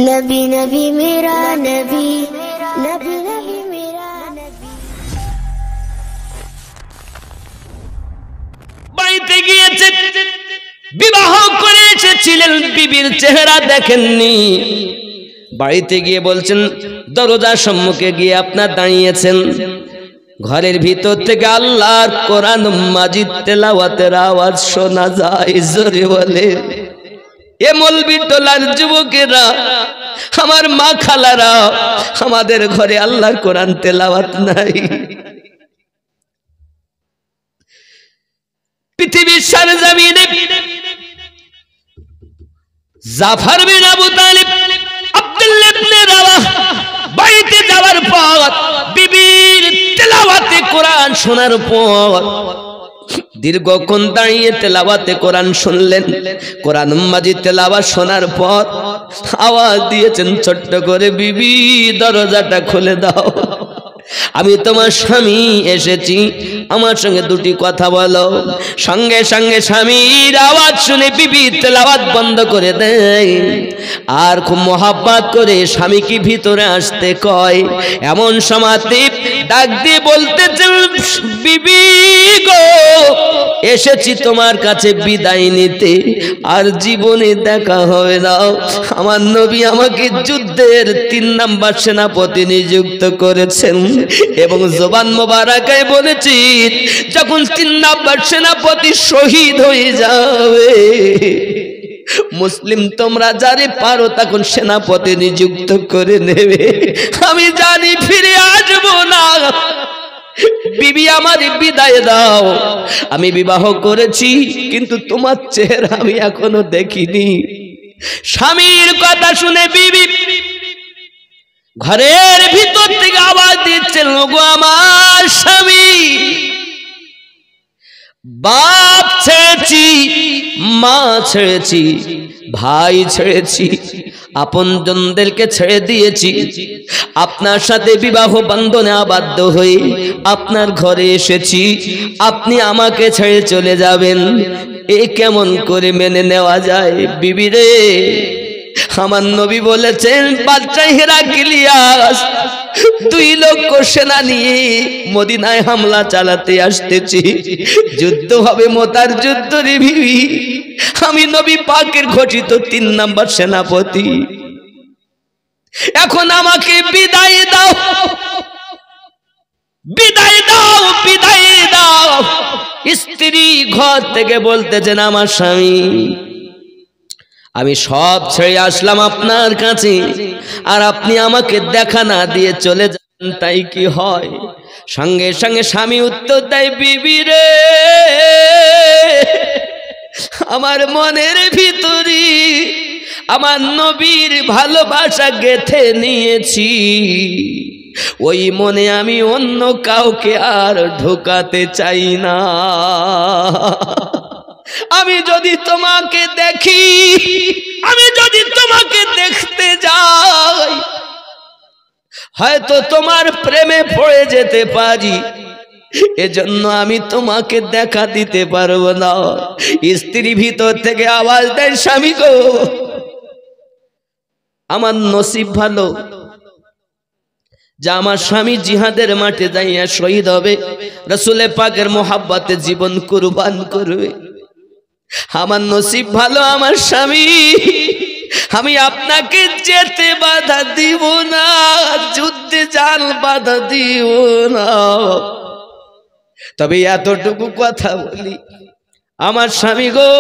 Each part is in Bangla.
नबी नबी मेरा नबी, नबी नबी मेरा नबी। বাড়িতে গিয়েছে, বিবাহ করে এসেছিলেন, বিবির চেহারা দেখেননি। বাড়িতে গিয়ে বলছেন, দরজার সম্মুখে গিয়ে আপনার দাঁড়িয়েছেন, ঘরের ভিতর থেকে আল্লাহর কোরআন মাজিদ তেলাওয়াতের আওয়াজ শোনা যায়। জোরে বলে এ মৌলবি টোলার যুবকেরা, আমার মা খালারা, আমাদের ঘরে আল্লাহর কোরআন তেলাওয়াত নাই। পৃথিবীর সরজমিনে জাফর বিন আবু তালিব, আব্দুল্লাহ ইবনে রাওয়াহ বাড়িতে যাওয়ার পর বিবির তেলাওয়াতে কোরআন শোনার পর দীর্ঘক্ষণ দাঁড়িয়ে তেলাওয়াতে কোরআন শুনলেন। কোরআন মাজিদ তেলাওয়াত শোনার পর আওয়াজ দিয়েছেন ছোট্ট করে, বিবি দরজাটা খুলে দাও, আমি তোমার স্বামী এসেছি, আমার সঙ্গে দুটি কথা বলো। সঙ্গে সঙ্গে স্বামীর আওয়াজ শুনে বিবি তেলাওয়াত বন্ধ করে দেয়, আর খুব মোহাব্বত করে স্বামীকে ভিতরে আসতে কয়। এমন সময়তে ডাক দিয়ে বলতেছে, বিবি গো, এসেছি তোমার কাছে বিদায় নিতে, আর জীবনে দেখা হবে না। আমার নবী আমাকে যুদ্ধের 3 নাম্বার সেনাপতি নিযুক্ত করেছেন, এবং জবান মোবারকায় বলেছি, যখন 3 নাম্বার সেনাপতি শহীদ হয়ে যাবে, মুসলিম তোমরা যারে পারো তখন সেনাপতি নিযুক্ত করে নেবে, আমি জানি ফিরে আসবো না। বিবি আমার বিদায় দাও, আমি বিবাহ করেছি কিন্তু তোমার চেহারা আমি এখনো দেখিনি। স্বামীর কথা শুনে বিবি ঘরের ভিতর থেকে আওয়াজ দিচ্ছেন, ওগো আমার স্বামী, বাপ ছেড়েছি, মা ছেড়েছি, ভাই ছেড়েছি, আপনজনদেরকে ছেড়ে দিয়েছি, আপনার সাথে বিবাহ বন্ধনে আবদ্ধ হয়ে আপনার ঘরে এসেছি, আপনি আমাকে ছেড়ে চলে যাবেন, এ কেমন করে মেনে নেওয়া যায়? বিবি রে, আমার নবী বলেছেন, বাদশা হেরাক্লিয়াস 2 লক্ষ সেনা নিয়ে মদিনায় হামলা চালাতে আসতেছি, যুদ্ধ হবে মোতার যুদ্ধ রে বিবি, আমি নবী পাকের ঘোষিত 3 নাম্বার সেনাপতি, এখন আমাকে বিদায় দাও, বিদায় দাও, বিদায় দাও। স্ত্রী ঘর থেকে বলতেছেন, আমার স্বামী, আমি সব ছেড়ে আসলাম আপনার কাছে, আর আপনি আমাকে দেখা না দিয়ে চলে যান, তাই কি হয়? সঙ্গে সঙ্গে স্বামী উত্তর দেয়, বিবি রে, আমার মনের ভিতরে আমার নবীর ভালোবাসা গেঁথে নিয়েছি, ওই মনে আমি অন্য কাউকে আর ঢোকাতে চাই না। আমি যদি তোমাকে দেখি, আমি যদি তোমাকে দেখতে যাই, হয়তো তোমার প্রেমে পড়ে যেতে পারি, এজন্য আমি তোমাকে দেখা দিতে পারবো না। স্ত্রী ভিতর থেকে আওয়াজ দেয়, স্বামী গো, আমার নসিব ভালো যে আমার স্বামী জিহাদের মাঠে যাইয়া শহীদ হবে, রাসূলে পাকের মোহাব্বতে জীবন কুরবান করবে। আমার নসিব ভালো আমার স্বামী, আমি আপনাকে যেতে বাধা দিব না, যুদ্ধে যান বাধা দিব না। তবে এতটুকু কথা বলি, আমার স্বামী গো,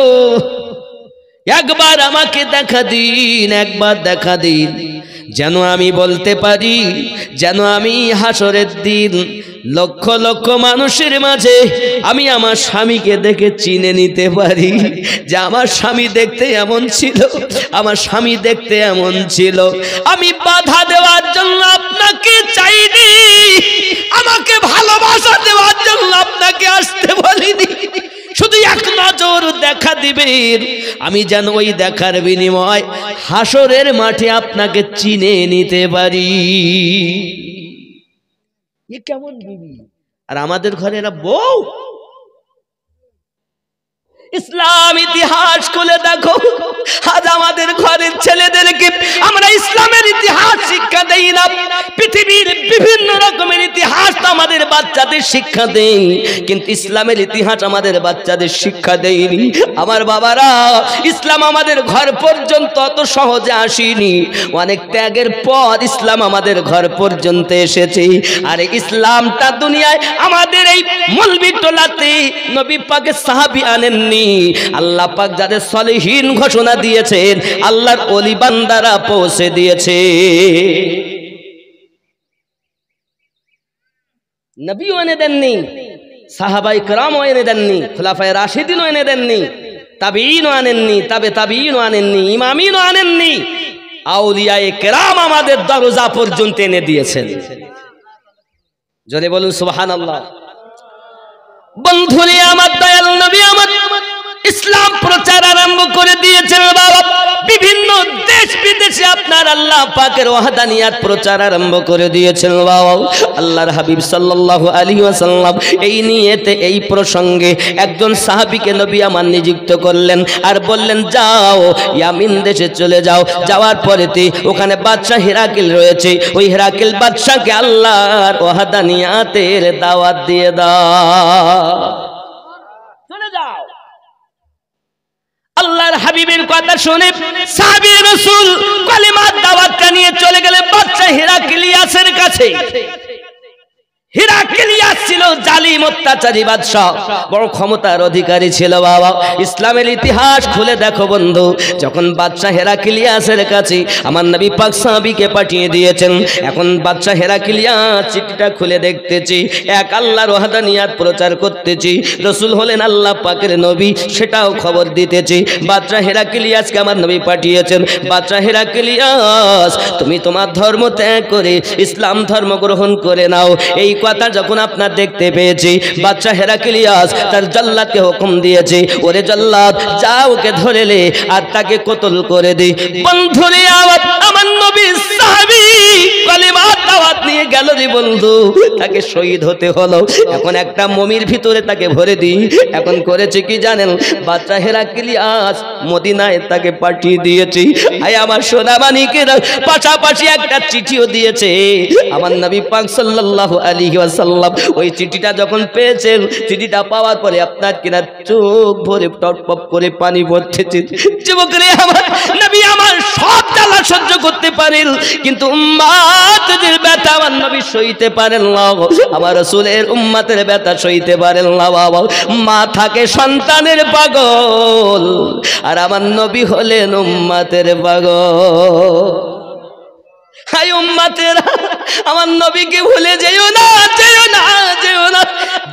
একবার আমাকে দেখা দিন, একবার দেখা দিন, যেন আমি বলতে পারি, যেন আমি হাসরের দিন লক্ষ লক্ষ মানুষের মাঝে আমি আমার স্বামীকে দেখে চিনে নিতে পারি, যে আমার স্বামী দেখতে এমন ছিল, আমার স্বামী দেখতে এমন ছিল। আমি বাধা দেওয়ার জন্য আপনাকে চাইনি, আমাকে ভালোবাসা দেওয়ার জন্য আপনাকে আসতে বলিনি, শুধু এক নজর দেখা দিবেন, আমি যেন ওই দেখার বিনিময় হাসরের মাঠে আপনাকে চিনে নিতে পারি। এ কেমন বিবি? আর আমাদের ঘরে এরা বউ। ইসলাম ইতিহাস খুলে দেখো, আজ আমাদের ঘরের ছেলেদেরকে আমরা ইসলাম দেই না, পৃথিবীর বিভিন্ন রকমের ইতিহাস তো আমাদের বাচ্চাদের শিক্ষা দেই, কিন্তু ইসলামের ইতিহাস আমাদের বাচ্চাদের শিক্ষা দেয়নি। আমার বাবারা, ইসলাম আমাদের ঘর পর্যন্ত অত সহজে আসেনি, অনেক ত্যাগের পর ইসলাম আমাদের ঘর পর্যন্ত এসেছে। আর ইসলামটা দুনিয়ায় আমাদের এই মলবি টোলাতে নবী পাকের সাহাবী আনেননি, আল্লাহ পাক যাদের সলিহিন ঘোষণা দিয়েছেন আল্লাহর ওলি বান্দারা পৌঁছে দিয়েছে। নবীও এনে দেননি, সাহাবাই কেরামও এনে দেননি, খোলাফায়ে রাশিদিনও এনে দেননি, তাবিঈনও আনেননি, তাবিঈনও আনেননি, ইমামিনও আনেননি, আউলিয়ায়ে কেরাম আমাদের দরজা পর্যন্ত এনে দিয়েছেন। জোরে বলুন সুবহানাল্লাহ। বন্ধুরে আমার, দয়াল নবী আমার ইসলাম প্রচার আরম্ভ করে দিয়েছেন বাবা। বিভিন্ন দেশ বিদেশে আপনার আল্লাহ পাকের ওয়াহদানিয়াত প্রচার আরম্ভ করে দিয়েছেন বাবা। আল্লাহর হাবিব সাল্লাল্লাহু আলাইহি ওয়াসাল্লাম এই নিয়তে, এই প্রসঙ্গে একজন সাহাবীকে নবী আমার নিযুক্ত করলেন আর বললেন, যাও ইয়ামিন দেশে চলে যাও, যাওয়ার পরেতে ওখানে বাদশা হিরাকিল রয়েছে, ওই হিরাকিল বাদশাকে আল্লাহর ওয়াহদানিয়াতের দাওয়াত দিয়ে দাও, চলে যাও। আল্লাহর হাবিবের কথা শুনে সাহাবী রাসূল কালিমার দাওয়াতটা নিয়ে চলে গেলেন বাদশা হিরাক্লিয়াসের কাছে। হিরাক্লিয়াস ছিল জালিম অত্যাচারী বাদশা, বড় ক্ষমতার অধিকারী ছিল বাবা। ইসলামের ইতিহাস খুলে দেখো বন্ধু, যখন বাদশা হিরাক্লিয়াসের কাছে আমার নবী পাক সাহাবীকে পাঠিয়ে দিয়েছেন, এখন বাদশা হিরাক্লিয়াস চিঠিটা খুলে দেখতেছি, এক আল্লাহর ওয়াহদানিয়াত প্রচার করতেছি, রাসূল হলেন আল্লাহ পাকের নবী সেটাও খবর দিতেছি। বাদশা হিরাক্লিয়াসকে আমার নবী পাঠিয়েছেন, বাদশা হিরাক্লিয়াস তুমি তোমার ধর্ম ত্যাগ করে ইসলাম ধর্ম গ্রহণ করে নাও। এই কথা যখন আপনার দেখতে পেয়েছি, বাদশা হিরাক্লিয়াস তার জল্লাদকে হুকুম দিয়েছে, ওরে জল্লাদ যা ওকে ধরে লে আর তাকে কতল করে দে। বন্ধুরে আমার নবী সাহাবী কালিমার দাওয়াত নিয়ে গেল রে বন্ধু, তাকে শহীদ হতে হলো। এখন একটা মমির ভিতরে তাকে ভরে দিই, এখন করেছে কি জানেন, বাদশা হিরাক্লিয়াস মদিনায় তাকে পাঠিয়ে দিয়েছি। আয় আমার সোনা মানিকের, পাশাপাশি একটা চিঠিও দিয়েছে আমার নবী পাক সাল্লাল্লাহু আলাইহি ওয়াসাল্লাম। ওই চিঠিটা যখন পেয়েছেন, চিঠিটা পাওয়ার পরে আপনার কিনা চোখ ভরে টপটপ করে পানি পড়তেছে। যুবকরে আমার, নবী আমার সব জ্বালা সহ্য করতে পারেন, কিন্তু উম্মতের ব্যথা আমার নবী সইতে পারেন না। আমার রাসূলের উম্মতের ব্যথা সইতে পারেন না বাবা। মা থাকে সন্তানের পাগল, আর আমার নবী হলেন উম্মতের পাগল। হাই উম্মতেরা, আমার নবীকে ভুলে যেও না, যেও না, যেও না।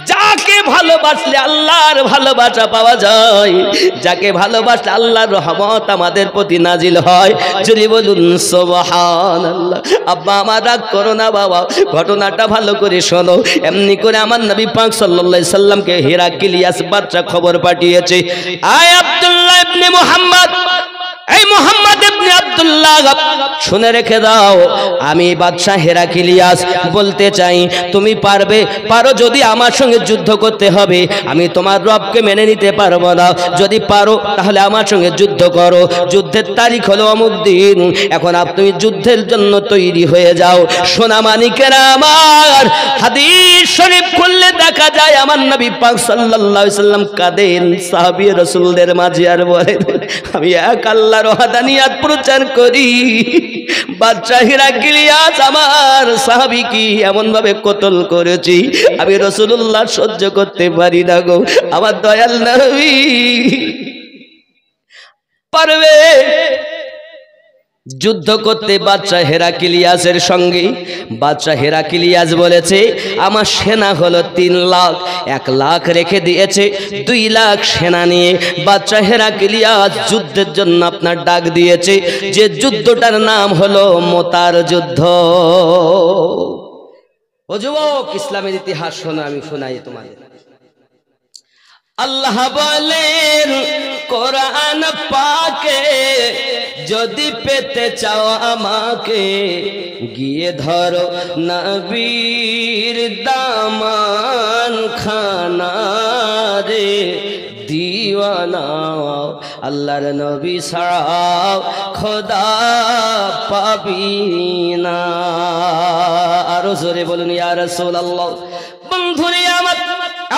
যাকে ভালোবাসলে আল্লাহর ভালোবাসা পাওয়া যায়, যাকে ভালোবাসলে আল্লাহর রহমত আমাদের প্রতি নাজিল হয়। যদি বলুন সুবহানাল্লাহ। আব্বা আমার রাগ করো না বাবা, ঘটনাটা ভালো করে শোনো। এমনি করে আমার নবী পাক সাল্লাল্লাহু আলাইহি সাল্লামকে হিরাক্লিয়াস বাদশা খবর পাঠিয়েছে, আয় আব্দুল্লাহ ইবনে মুহাম্মদ, এই মুহাম্মদ ইবনে আব্দুল্লাহ শুনে রেখে দাও, আমি বাদশা হিরাক্লিয়াস বলতে চাই, তুমি পারো যদি আমার সঙ্গে যুদ্ধ করতে হবে, আমি তোমার রবকে মেনে নিতে পারবো না। যদি পারো তাহলে আমার সঙ্গে যুদ্ধ করো, যুদ্ধের তারিখ হলো অমুক দিন। এখন তুমি যুদ্ধের জন্য তৈরি হয়ে যাও। সোনা মানিকেরা আমার, হাদিস শরীফ খুললে দেখা যায় আমার নবী পাক সাল্লাল্লাহু আলাইহি সাল্লাম কাঁদেন সাহাবী রাসূলদের মাঝে আর বলেন, আমি এক আল্লাহর ওয়াহদানিয়াত প্রচার করি, বাদশা হিরাক্লিয়াস আমার সাহাবীকে এমন ভাবে কতল করেছি, আমি রাসূলুল্লাহ সহ্য করতে পারি না গো। আমার দয়াল নবী পারবে যুদ্ধ করতে বাদশা হিরাক্লিয়াসের সঙ্গে? বাদশা হিরাক্লিয়াস বলেছে, আমার সেনা হলো 3 লাখ, 1 লাখ রেখে দিয়েছে, 2 লাখ সেনা নিয়ে বাদশা হিরাক্লিয়াস যুদ্ধের জন্য আপনার ডাক দিয়েছে, যে যুদ্ধটার নাম হলো মোতার যুদ্ধ। ও যুবক, ইসলামের ইতিহাস শোনো, আমি শোনাই তোমাদের। আল্লাহ বলেন কোরআন পাকে, যদি পেতে চাও আমাকে, গিয়ে ধরো নবীর দামান খানা রে দিওয়ানা, আল্লাহর নবী ছাড়াও খোদা পাবি না। আরো জোরে বলুন ইয়া রাসূলুল্লাহ। বন্ধুরে আমার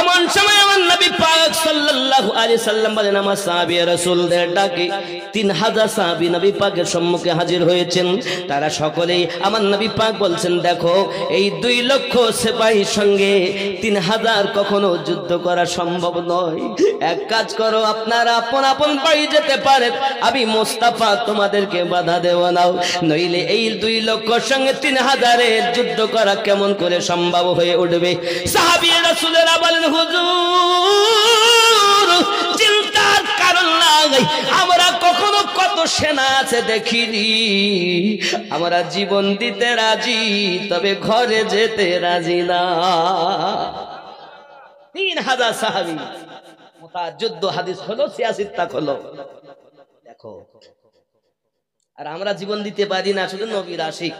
এমন সময় আমার নবী পাক সাল্লাল্লাহু আলাইহি সাল্লাম বলেন আমার সাহাবী রাসূলদের ডাকে 3000 সাহাবী নবী পাকের সম্মুখে হাজির হয়েছেন। তারা সকলেই আমার নবী পাক বলছেন দেখো এই 2 লক্ষ সিপাহীর সঙ্গে 3000 কখনো যুদ্ধ করা সম্ভব নয়। এক কাজ করো আপনারা আপন আপন বাড়ি যেতে পারেন, আমি মুস্তাফা তোমাদেরকে বাধা দেব না, নইলে এই 2 লক্ষর সঙ্গে 3000-এর যুদ্ধ করা কেমন করে সম্ভব হয়ে উঠবে। সাহাবী রাসূলেরা বলেন হুজুর চিন্তার কারণ নাই, আমরা কখনো কত সেনা আছে দেখিনি, আমরা জীবন দিতে রাজি তবে ঘরে যেতে রাজি না। 3000 সাহাবী তার যুদ্ধ হাদিস হলো 86টা হলো। দেখো আর আমরা জীবন দিতে পারি না, শুধু নবীর আশিক,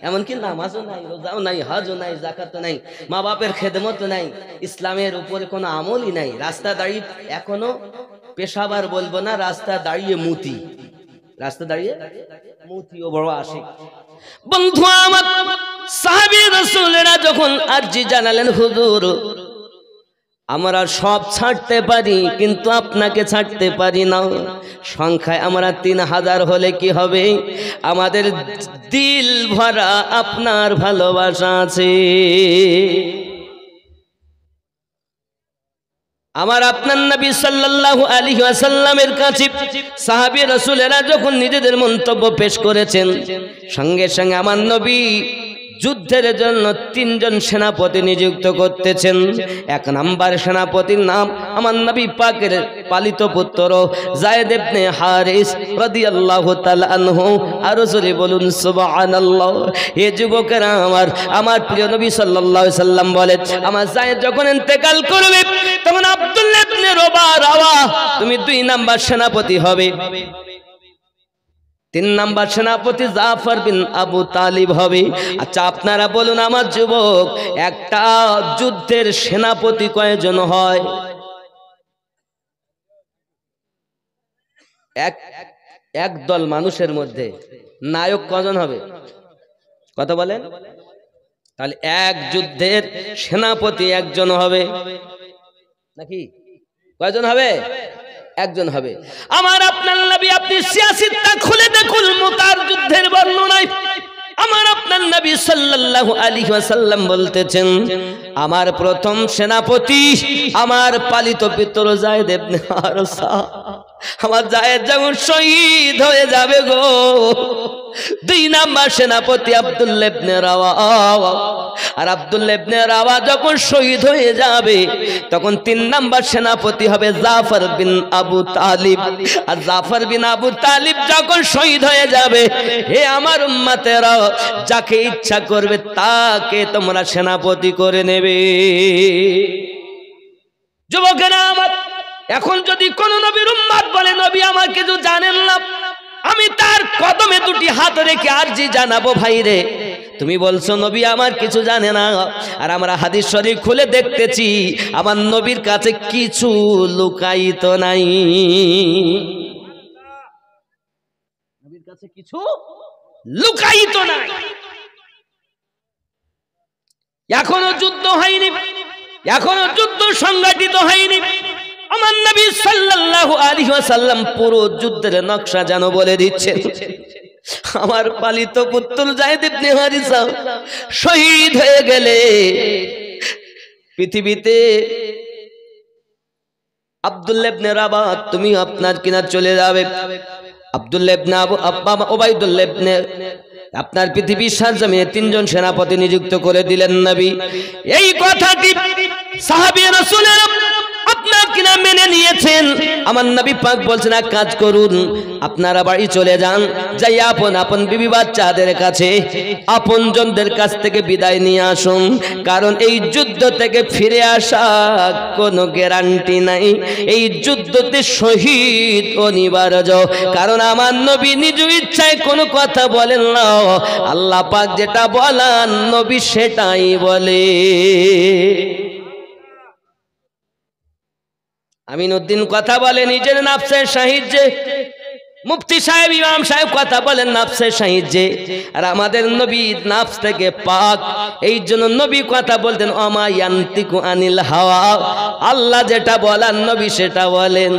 এমনকি নামাজও নাই, রোজাও নাই, হজও নাই, যাকাতও নাই, মা বাপের খেদমতও নাই, ইসলামের উপরে কোনো আমলই নাই। রাস্তা দাঁড়িয়ে এখনো পেশাবার বলবো না, রাস্তা দাঁড়িয়ে মুতি, রাস্তা দাঁড়িয়ে মুতিও বড় আশিক। বন্ধু আমার সাহাবী রাসূলেরা যখন আরজি জানালেন হুজুর আমরা সব ছাড়তে পারি কিন্তু আপনাকে ছাড়তে পারি না, সংখ্যায় আমরা 3000 হলে কি হবে, আমাদের দিল ভরা আপনার ভালোবাসা আছে। আমার আপনার নবী সাল্লাল্লাহু আলাইহি ওয়াসাল্লামের কাছে সাহাবী রাসূলেরা যখন নিজেদের মন্তব্য পেশ করেছেন, সঙ্গে সঙ্গে আমার নবী যুদ্ধের জন্য 3 জন সেনাপতি নিযুক্ত করতেছেন। 1 নাম্বার সেনাপতির নাম আমার নবী পাকের পালিত পুত্র যায়েদ ইবনে হারিস রাদিয়াল্লাহু তাআলা আনহু। আরো জোরে বলুন সুবহানাল্লাহ। হে যুবকেরা আমার প্রিয় নবী সাল্লাল্লাহু আলাইহি সাল্লাম বলেন আমার যায়েদ যখন ইন্তেকাল করবে তখন আব্দুল্লাহ ইবনে রাওয়া তুমি 2 নাম্বার সেনাপতি হবে। 3 নাম্বার সেনাপতি জাফর বিন আবু তালিব হবে। আচ্ছা আপনারা বলুন আমার যুবক একটা যুদ্ধের সেনাপতি কয়জন হয়? এক দল মানুষের মধ্যে নায়ক কজন হবে? কথা বলেন। তাহলে এক যুদ্ধের সেনাপতি একজন হবে নাকি কয়জন হবে? একজন হবে। আমার আপনার নবী আপনি 86টা খুলে দেখুন মুতার যুদ্ধের বর্ণনায় আমার আপনার নবী সাল্লাল্লাহু আলাইহি ওয়াসাল্লাম বলতেছেন আমার প্রথম সেনাপতি আমার পালিত পুত্র যায়েদ ইবনে হারসা। আমার যায়েদ যখন শহীদ হয়ে যাবে গো, 2 নাম্বার সেনাপতি আব্দুল্লাহ ইবনে রাওয়া, আর আব্দুল্লাহ ইবনে রাওয়া যখন শহীদ হয়ে যাবে তখন 3 নাম্বার সেনাপতি হবে জাফর বিন আবু তালিব। আর জাফর বিন আবু তালিব যখন শহীদ হয়ে যাবে, হে আমার উম্মতেরা যাকে ইচ্ছা করবে তাকে তোমরা সেনাপতি করে নেবে। যুবকেরা আমার এখন যদি কোন নবীর উম্মত বলে নবী আমার কিছু জানেন না, আমি তার কদমে 2টি হাত রেখে আরজি জানাবো ভাই রে তুমি বলছো নবী আমার কিছু জানে না, আর আমরা হাদিস শরীফ খুলে দেখতেছি আমার নবীর কাছে কিছু লুকায়িত নাই। নবীর কাছে কিছু লুকায়িত নাই। এখনো যুদ্ধ হয়নি, এখনো যুদ্ধ সংগঠিত হয়নি। আমার নবী সাল্লাল্লাহু আলাইহি ওয়াসাল্লাম পুরো যুদ্ধের নকশা যেন বলে দিচ্ছেন। আমার পালিত পুত্র যায়েদ ইবনে হারিসা শহীদ হয়ে গেলে পৃথিবীতে আব্দুল্লাহ ইবনে রাওয়া তুমি আপনার কিনা চলে যাবে। আব্দুল্লাহ ইবনে উবাইদুল্লাহ ইবনে আপনার পৃথিবীর সরজমিনে 3 জন সেনাপতি নিযুক্ত করে দিলেন নবী। এই কথাটি সাহাবী রাসূলেরা আপনার কিনা মেনে নিয়েছেন। আমার নবী পাক বলছেন এক কাজ করুন আপনারা বাড়ি চলে যান, যাই আপন আপন বিবি বাচ্চাদের কাছে আপনজনদের কাছ থেকে বিদায় নিয়ে আসুন, কারণ এই যুদ্ধ থেকে ফিরে আসা কোনো গ্যারান্টি নাই। এই যুদ্ধতে শহীদ অনিবার্য, কারণ আমার নবী নিজ ইচ্ছায় কোনো কথা বলেন না, আল্লাহ পাক যেটা বলেন নবী সেটাই বলে। আমিনউদ্দিন কথা বলে নিজের নাফসের সাহিত্যে, মুফতি সাহেব ইমাম সাহেব কথা বলেন নাফসের সাহিত্যে, আর আমাদের নবী নাফস থেকে পাক। এই জন্য নবী কথা বলতেন ওমা ইয়ান্তিকু আনিল হাওয়া, আল্লাহ যেটা বলেন নবী সেটা বলেন।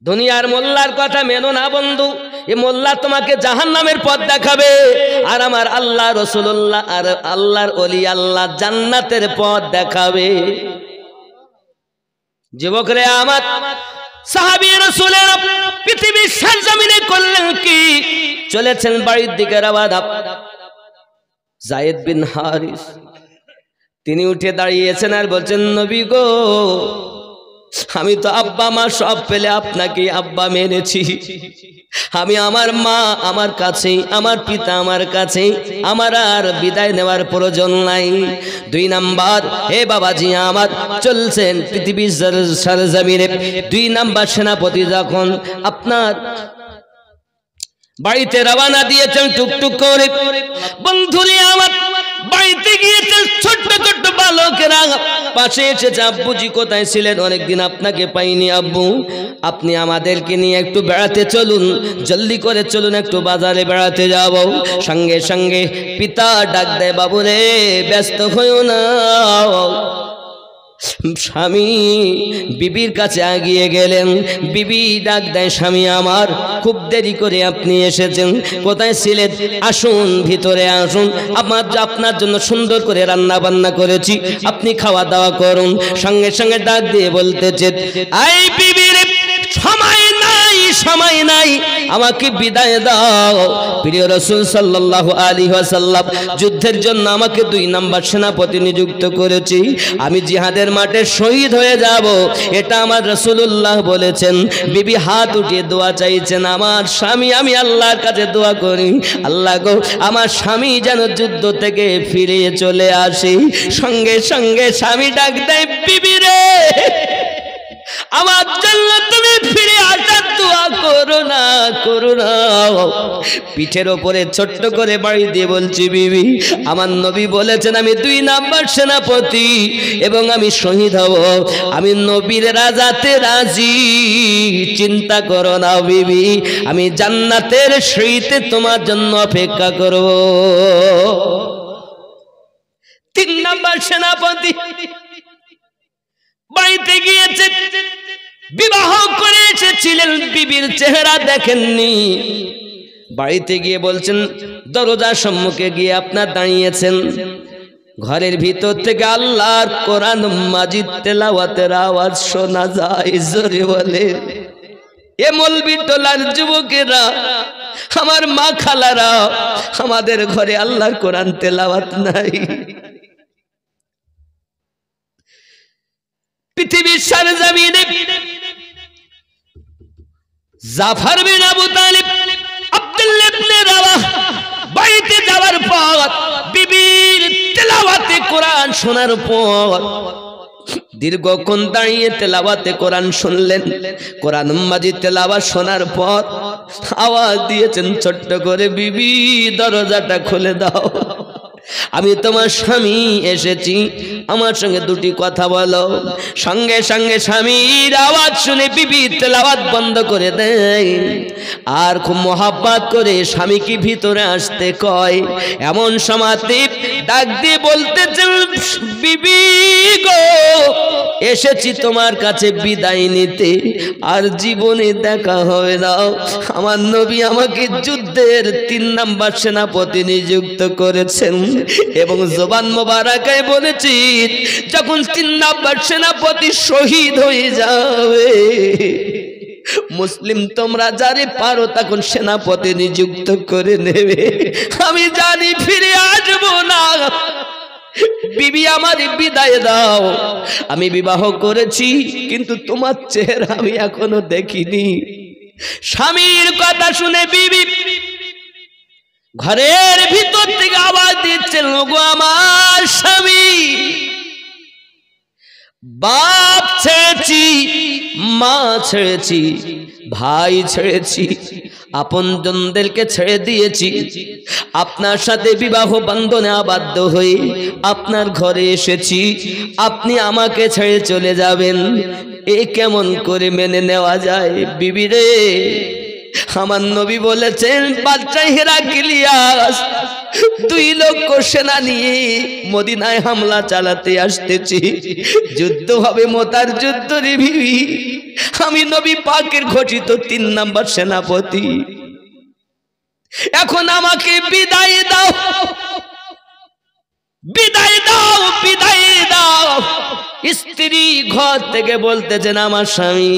দুনিয়ার মোল্লার কথা মেনো না বন্ধু, এ মোল্লা তোমাকে জাহান্নামের পথ দেখাবে, আর আমার আল্লাহ রাসূলুল্লাহ আর আল্লাহর ওলি আল্লাহ জান্নাতের পথ দেখাবে। যুবকরে আমার, সাহাবী রাসূলের পৃথিবীর সরজমিনে করলেন কি, চলেছেন বাড়ির দিকে রওনা। যায়েদ বিন হারিস তিনি উঠে দাঁড়িয়েছেন আর বলছেন নবী গো, আমি তো আব্বা মা সব পেলে আপনাকে আব্বা মেনেছি। আমি আমার মা আমার কাছে, আমার পিতা আমার কাছে, আমার আর বিদায় নেওয়ার প্রয়োজন নাই। 2 নাম্বার, হে বাবাজি আমার, চলছেন পৃথিবীর সরজমিনে 2 নাম্বার সেনাপতি যখন আপনার বাড়িতে রওনা দিয়েছেন টুকটুক করে, বন্ধুরে আমার বাড়িতে গিয়েছেন ছোট্ট ছোট্ট বালকেরা পাশে এসেছে, আব্বুজি কোথায় ছিলেন, অনেকদিন আপনাকে পাইনি আব্বু, আপনি আমাদেরকে নিয়ে একটু বেড়াতে চলুন, জলদি করে চলুন, একটু বাজারে বেড়াতে যাব। সঙ্গে সঙ্গে পিতা ডাক দেয়, বাবু রে ব্যস্ত হইও না। স্বামী বিবির কাছে এগিয়ে গেলেন, বিবি ডাক দেয়, স্বামী আমার খুব দেরি করে আপনি এসেছেন, কোথায় ছিলেন, আসুন ভিতরে আসুন, আপনার জন্য সুন্দর করে রান্না বান্না করেছি, আপনি খাওয়া দাওয়া করুন। সঙ্গে সঙ্গে ডাক দিয়ে বলতেছে, আই বিবি রে, সময় নাই, সময় নাই, আমাকে বিদায় দাও। প্রিয় রাসূল সাল্লাল্লাহু আলাইহি ওয়াসাল্লাম যুদ্ধের জন্য আমাকে 2 নাম্বার সেনাপতি নিযুক্ত করেছি, আমি জিহাদের মাঠে শহীদ হয়ে যাব, এটা আমার রাসূলুল্লাহ বলেছেন। বিবি হাত উঠিয়ে দোয়া চাইছেন, আমার স্বামী, আমি আল্লাহর কাছে দোয়া করি, আল্লাহ গো আমার স্বামী যেন যুদ্ধ থেকে ফিরে চলে আসে। সঙ্গে সঙ্গে স্বামী ডাক দেয়, বিবি রে আমার জন্য তুমি ফিরে আসার দোয়া করো না, করো না। পিঠের ওপরে ছোট্ট করে বাড়ি দিয়ে বলছি, বিবি আমার নবী বলেছেন আমি 2 নাম্বার সেনাপতি এবং আমি শহীদ হব, আমি নবীর রাজাতে রাজি, চিন্তা করো না বিবি, আমি জান্নাতের সিঁড়িতে তোমার জন্য অপেক্ষা করব। 3 নাম্বার সেনাপতি বাড়িতে গিয়েছে, বিবাহ করে এসেছিলেন, বিবির চেহারা দেখেননি। বাড়িতে গিয়ে বলছেন, দরজার সম্মুখে গিয়ে আপনার দাঁড়িয়েছেন, ঘরের ভিতর থেকে আল্লাহর কোরআন মাজিদ তেলাওয়াতের আওয়াজ শোনা যায়। জোরে বলে এ মৌলবি টোলার যুবকেরা, আমার মা খালারা, আমাদের ঘরে আল্লাহর কোরআন তেলাওয়াত নাই। পৃথিবীর সরজমিনে জাফর বিন আবু তালিব আব্দুল্লাহ ইবনে রাওয়াহ বাড়িতে যাওয়ার পর বিবির তেলাওয়াতে কোরআন শোনার পর দীর্ঘক্ষণ দাঁড়িয়ে তেলাওয়াতে কোরআন শুনলেন। কোরআন মাজিদ তেলাওয়াত শোনার পর আওয়াজ দিয়েছেন ছোট্ট করে, বিবি দরজাটা খুলে দাও, আমি তোমার স্বামী এসেছি, আমার সঙ্গে 2টি কথা বলো। সঙ্গে সঙ্গে স্বামীর আওয়াজ শুনে বিবি তেলাওয়াত বন্ধ করে দেয় আর খুব মোহাব্বত করে স্বামীকে ভিতরে আসতে কয়। এমন সময়তে ডাক দিয়ে বলতেছে, বিবি গো এসেছি তোমার কাছে বিদায় নিতে, আর জীবনে দেখা হবে না। আমার নবী আমাকে যুদ্ধের 3 নাম্বার সেনাপতি নিযুক্ত করেছেন এবং জবান মোবারকায় বলেছি, যখন 3 নাম্বার সেনাপতি শহীদ হয়ে যাবে, মুসলিম তোমরা যারে পারো তখন সেনাপতি নিযুক্ত করে নেবে, আমি জানি ফিরে আসবো না। বিবি আমার বিদায় দাও, আমি বিবাহ করেছি কিন্তু তোমার চেহারা আমি এখনো দেখিনি। স্বামীর কথা শুনে বিবি ঘরের ভিতর থেকে আওয়াজ দিচ্ছেন, ওগো আমার স্বামী, বাপ ছেড়েছি, মা ছেড়েছি, ভাই ছেড়েছি, আপনজনদেরকে ছেড়ে দিয়েছি, আপনার সাথে বিবাহ বন্ধনে আবদ্ধ হয়ে আপনার ঘরে এসেছি, আপনি আমাকে ছেড়ে চলে যাবেন, এ কেমন করে মেনে নেওয়া যায়? বিবি রে, আমার নবী বলেছেন, বাদশা হেরাক্লিয়াস 2 লক্ষ সেনা নিয়ে মদিনায় হামলা চালাতে আসতেছি, যুদ্ধ হবে মোতার যুদ্ধ রে বিবি, আমি নবী পাকের ঘোষিত 3 নাম্বার সেনাপতি, এখন আমাকে বিদায় দাও, বিদায় দাও, বিদায় দাও। স্ত্রী ঘর থেকে বলতেছেন, আমার স্বামী,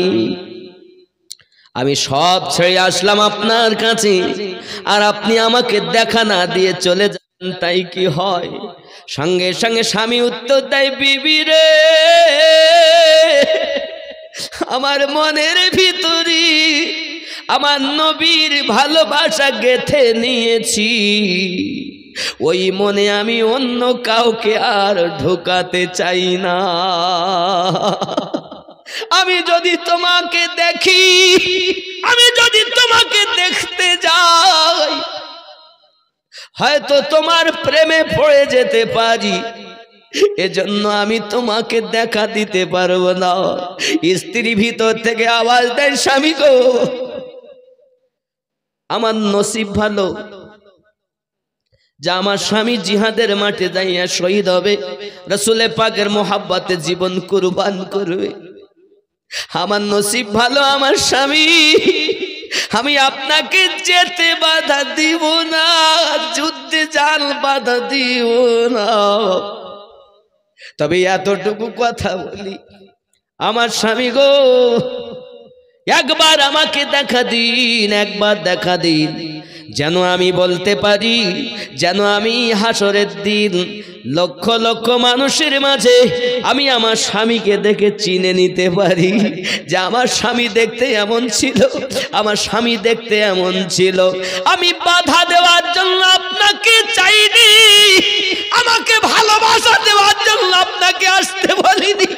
আমি সব ছেড়ে আসলাম আপনার কাছে, আর আপনি আমাকে দেখা না দিয়ে চলে যান, তাই কি হয়? সঙ্গে সঙ্গে স্বামী উত্তর দেয়, বিবি রে, আমার মনের ভিতরে আমার নবীর ভালোবাসা গেঁথে নিয়েছি, ওই মনে আমি অন্য কাউকে আর ঢোকাতে চাই না। আমি যদি তোমাকে দেখি, আমি যদি তোমাকে দেখতে যাই, হয়তো তোমার প্রেমে পড়ে যেতে পারি, এজন্য আমি তোমাকে দেখা দিতে পারবো না। স্ত্রী ভিতর থেকে আওয়াজ দেয়, স্বামী গো, আমার নসিব ভালো যে আমার স্বামী জিহাদের মাঠে যাইয়া শহীদ হবে, রাসূলে পাকের মোহাব্বতে জীবন কুরবান করবে। আমার নসিব ভালো আমার স্বামী, আমি আপনাকে যেতে বাধা দিব না, যুদ্ধে যান বাধা দিব না। তবে এতটুকু কথা বলি, আমার স্বামী গো, একবার আমাকে দেখা দিন, একবার দেখা দিন, যেন আমি বলতে পারি, যেন আমি হাসরের দিন লক্ষ লক্ষ মানুষের মাঝে আমি আমার স্বামীকে দেখে চিনে নিতে পারি যে আমার স্বামী দেখতে এমন ছিল, আমার স্বামী দেখতে এমন ছিল। আমি বাধা দেওয়ার জন্য আপনাকে চাইনি, আমাকে ভালোবাসা দেওয়ার জন্য আপনাকে আসতে বলিনি,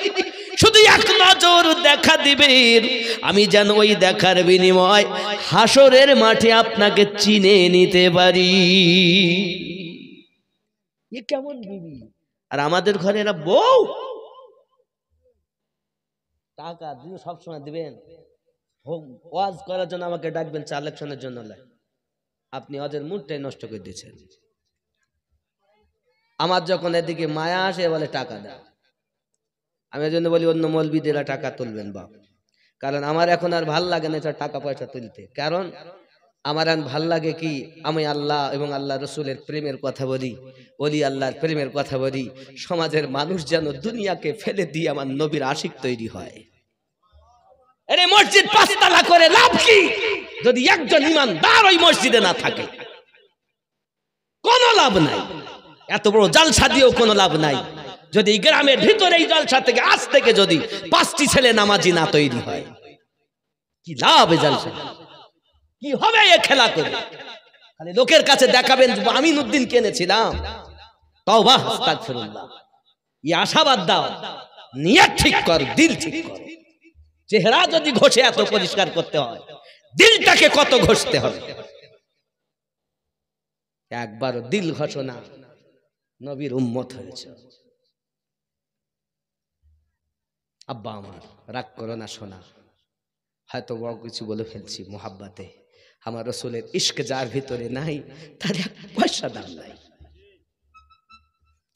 শুধু এক নজর দেখা দিবেন, আমি যেন ওই দেখার বিনিময় হাসরের মাঠে আপনাকে চিনে নিতে পারি। এ কেমন বিবি? আর আমাদের ঘরে এরা বউ, টাকা দিয়ে সবসময় দিবেন, ওয়াজ করার জন্য আমাকে ডাকবেন, 4 ইলেকশনের জন্য, আপনি ওদের মুডটাই নষ্ট করে দিয়েছেন। আমার যখন এদিকে মায়া আসে বলে টাকা দাও, আমি এই জন্য বলি অন্য মৌলবীদেরা টাকা তুলবেন বাপ, কারণ আমার এখন আর ভাল লাগে না এটা টাকা পয়সা তুলতে, কারণ আমার আর ভাল লাগে কি, আমি আল্লাহ এবং আল্লাহ রসুলের প্রেমের কথা বলি, ওলি আল্লাহর প্রেমের কথা বলি, সমাজের মানুষ যেন দুনিয়াকে ফেলে দিয়ে আমার নবীর আশিক তৈরি হয়। আরে মসজিদ 5 তলা করে লাভ কি যদি একজন ইমানদার ওই মসজিদে না থাকে? কোনো লাভ নাই, এত বড় জালসা দিয়েও কোনো লাভ নাই যদি গ্রামের ভিতরে এই জালসা থেকে আজ থেকে যদি 5টি ছেলে নামাজি না তৈরি হয়। কি লাভ এই জালসা? কি হবে এই খেলা করে? খালি লোকের কাছে দেখাবেন আমিনউদ্দিন কেনেছিলাম, তওবা আস্তাগফিরুল্লাহ। এই আশাবাদ দাও, নিয়ত ঠিক কর, দিল ঠিক কর। চেহারা যদি ঘষে এত পরিষ্কার করতে হয়, দিলটাকে কত ঘষতে হবে? একবার দিল ঘষনা, নবীর উম্মত হয়েছে। আব্বা আমার রাগ করো না সোনা, হয়তো বড় কিছু বলে ফেলছি মোহাব্বতে, আমার রসুলের ইশক যার ভিতরে নাই তার 1 পয়সা দাম নাই,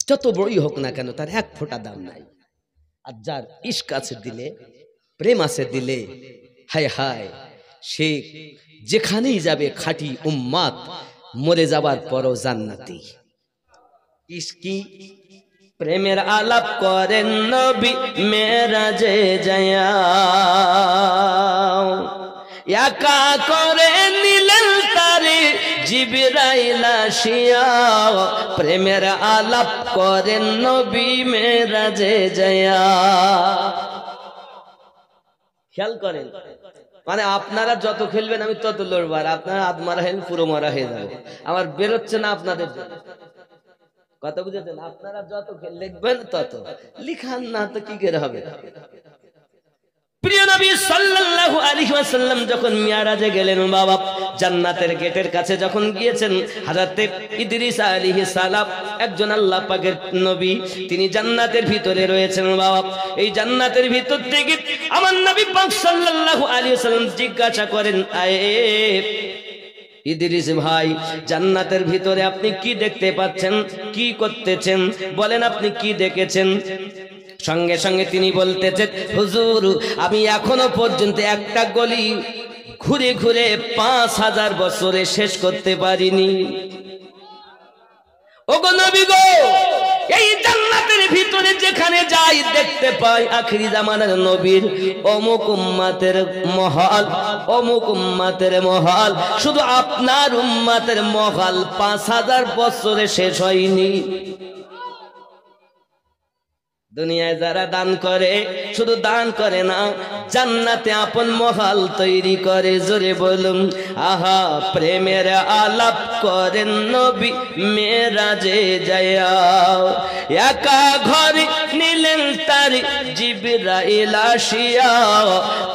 যত বড়ই হোক না কেন তার 1 ফোঁটা দাম নাই। আর যার ইশক আছে দিলে, প্রেম আছে দিলে, হায় হায়, সে যেখানেই যাবে খাঁটি উম্মাত, মরে যাবার পরও জান্নাতি। ইশকি প্রেমের আলাপ করেন নবী মেরাজে যায়া, একা করে নিলেন তারে জিবরাইল আসিয়া, প্রেমের আলাপ করেন নবী মেরাজে যায়া। খেয়াল করেন, মানে আপনারা যত খেলবেন আমি তত লড়বো, আর আপনারা আদমারা হেন পুরো মারা হয়ে যাবে। আমার বেরোচ্ছে না আপনাদের কথা, বুঝেছেন? আপনারা যত লিখবেন তত, লিখান না তো কি করে হবে? প্রিয় নবী সাল্লাল্লাহু আলাইহি ওয়াসাল্লাম যখন মিরাজে গেলেন বাবা, জান্নাতের গেটের কাছে যখন গিয়েছেন, হযরত ইদ্রিস আলাইহিস সালাম একজন আল্লাহ পাকের নবী, তিনি জান্নাতের ভিতরে রয়েছেন বাবা। এই জান্নাতের ভিতর থেকে আমার নবী পাক সাল্লাল্লাহু আলাইহি ওয়াসাল্লাম জিজ্ঞাসা করেন, আয়ে ইদ্রিস ভাই, জান্নাতের ভিতরে আপনি কি দেখতে পাচ্ছেন, কি করতেছেন, বলেন আপনি কি দেখেছেন? সঙ্গে সঙ্গে তিনি বলতেছেন, হুজুর আমি এখনো পর্যন্ত একটা গলি ঘুরে ঘুরে 5000 বছরে শেষ করতে পারিনি। ওগো নবী গো, এই জান্নাতের ভিতরে যেখানে যাই দেখতে পাই আখিরি জামানার নবীর অমুক উম্মতের মহল, অমুক উম্মতের মহল, শুধু আপনার উম্মতের মহল 5000 বছরে শেষ হয়নি। দুনিয়ায় যারা দান করে, শুধু দান করে না, জান্নাতে আপন মহল তৈরি করে। জোরে বলুন আহা, প্রেমের আলাপ করেন নবী মেরাজে যায়া, একা ঘরে নিলেন তার জিবরাইল আসিয়া,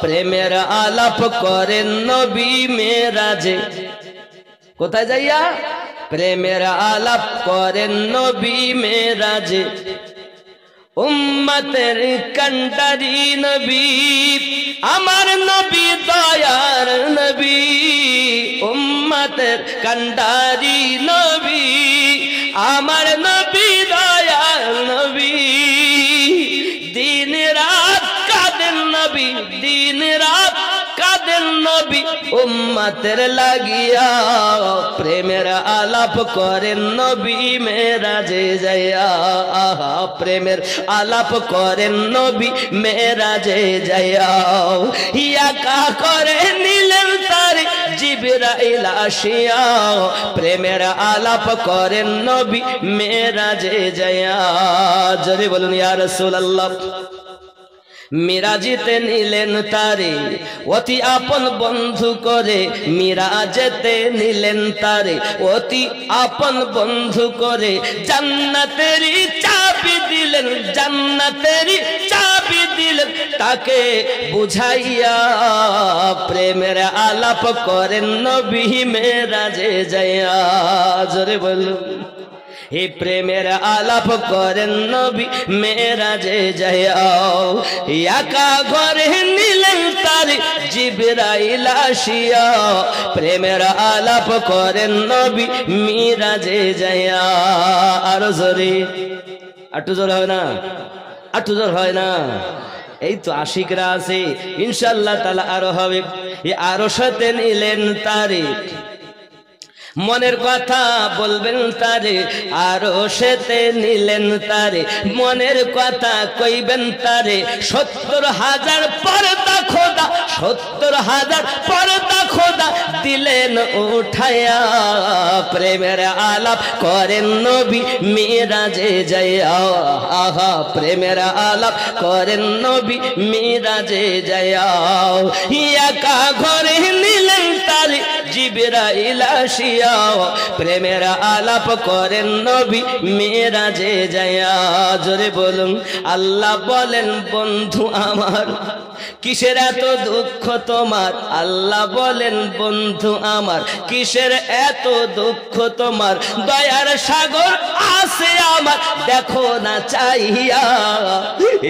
প্রেমের আলাপ করেন নবী মেরাজে। কোথায় যাইয়া? প্রেমের আলাপ করেন নবী মেরাজে। উম্মতের কান্ডারি নবী, আমার নবী দয়ার নবী, উম্মতের কান্ডারি নবী, আমার নবী দয়ার নবী। দিন রাত কাঁদেন নবী, দিন রাত কাঁদেন নবী উম্মতের লাগিয়া, প্রেমের আলাপ করেন নবী মেরাজে যাইয়া। আহা, প্রেমের আলাপ করেন নবী মেরাজে যাইয়া, একা করে নিলেন তার জিবরাইল আসিয়া, প্রেমের আলাপ করেন নবী মেরাজে যাইয়া। জোরে বলুন ইয়া রাসূলুল্লাহ। মিরাজিতে নিলেন তারে অতি আপন বন্ধু করে, মিরাজেতে নিলেন তারে অতি আপন বন্ধু করে, জান্নাতেরই চাবি দিলেন, জান্নাতেরই চাবি দিলেন তাকে বুঝাইয়া, প্রেমের আলাপ করেন নবী মেরাজে যাইয়া। জোরে বলুন, এই প্রেমের আলাপ করেন নবী মেরাজে যাইয়া, একা ঘরে নিলেন তার জিবরাইল আসিয়া, প্রেমের আলাপ করেন নবী মিরাজে যাইয়া। আরো জোরে, আটু জোর হয় না, আটু জোর হয় না। এই তো আশিকরা আছে, ইনশাআল্লাহ তাআলা আরো হবে। আরো সাথে নিলেন তারে, মনের কথা বলবেন তারে, আরো সেতে নিলেন তারে, মনের কথা কইবেন তারে। 70,000 পর্দা খোদা, 70,000 পর্দা খোদা দিলেন উঠায়া, প্রেমের আলাপ করেন নবী মিরাজে যাইয়া। আহা, প্রেমের আলাপ করেন নবী মিরাজে যাইয়া, একা ঘরে নিলেন তারে জিবরাইল আসিয়া, প্রেমের আলাপ করেন নবী মেরাজে যাইয়া। জোরে বলুন আল্লাহ বলেন, বন্ধু আমার কিসের এত দুঃখ তোমার? আল্লাহ বলেন, বন্ধু আমার কিসের এত দুঃখ তোমার? দয়ার সাগর আছে আমার, দেখো না চাইয়া।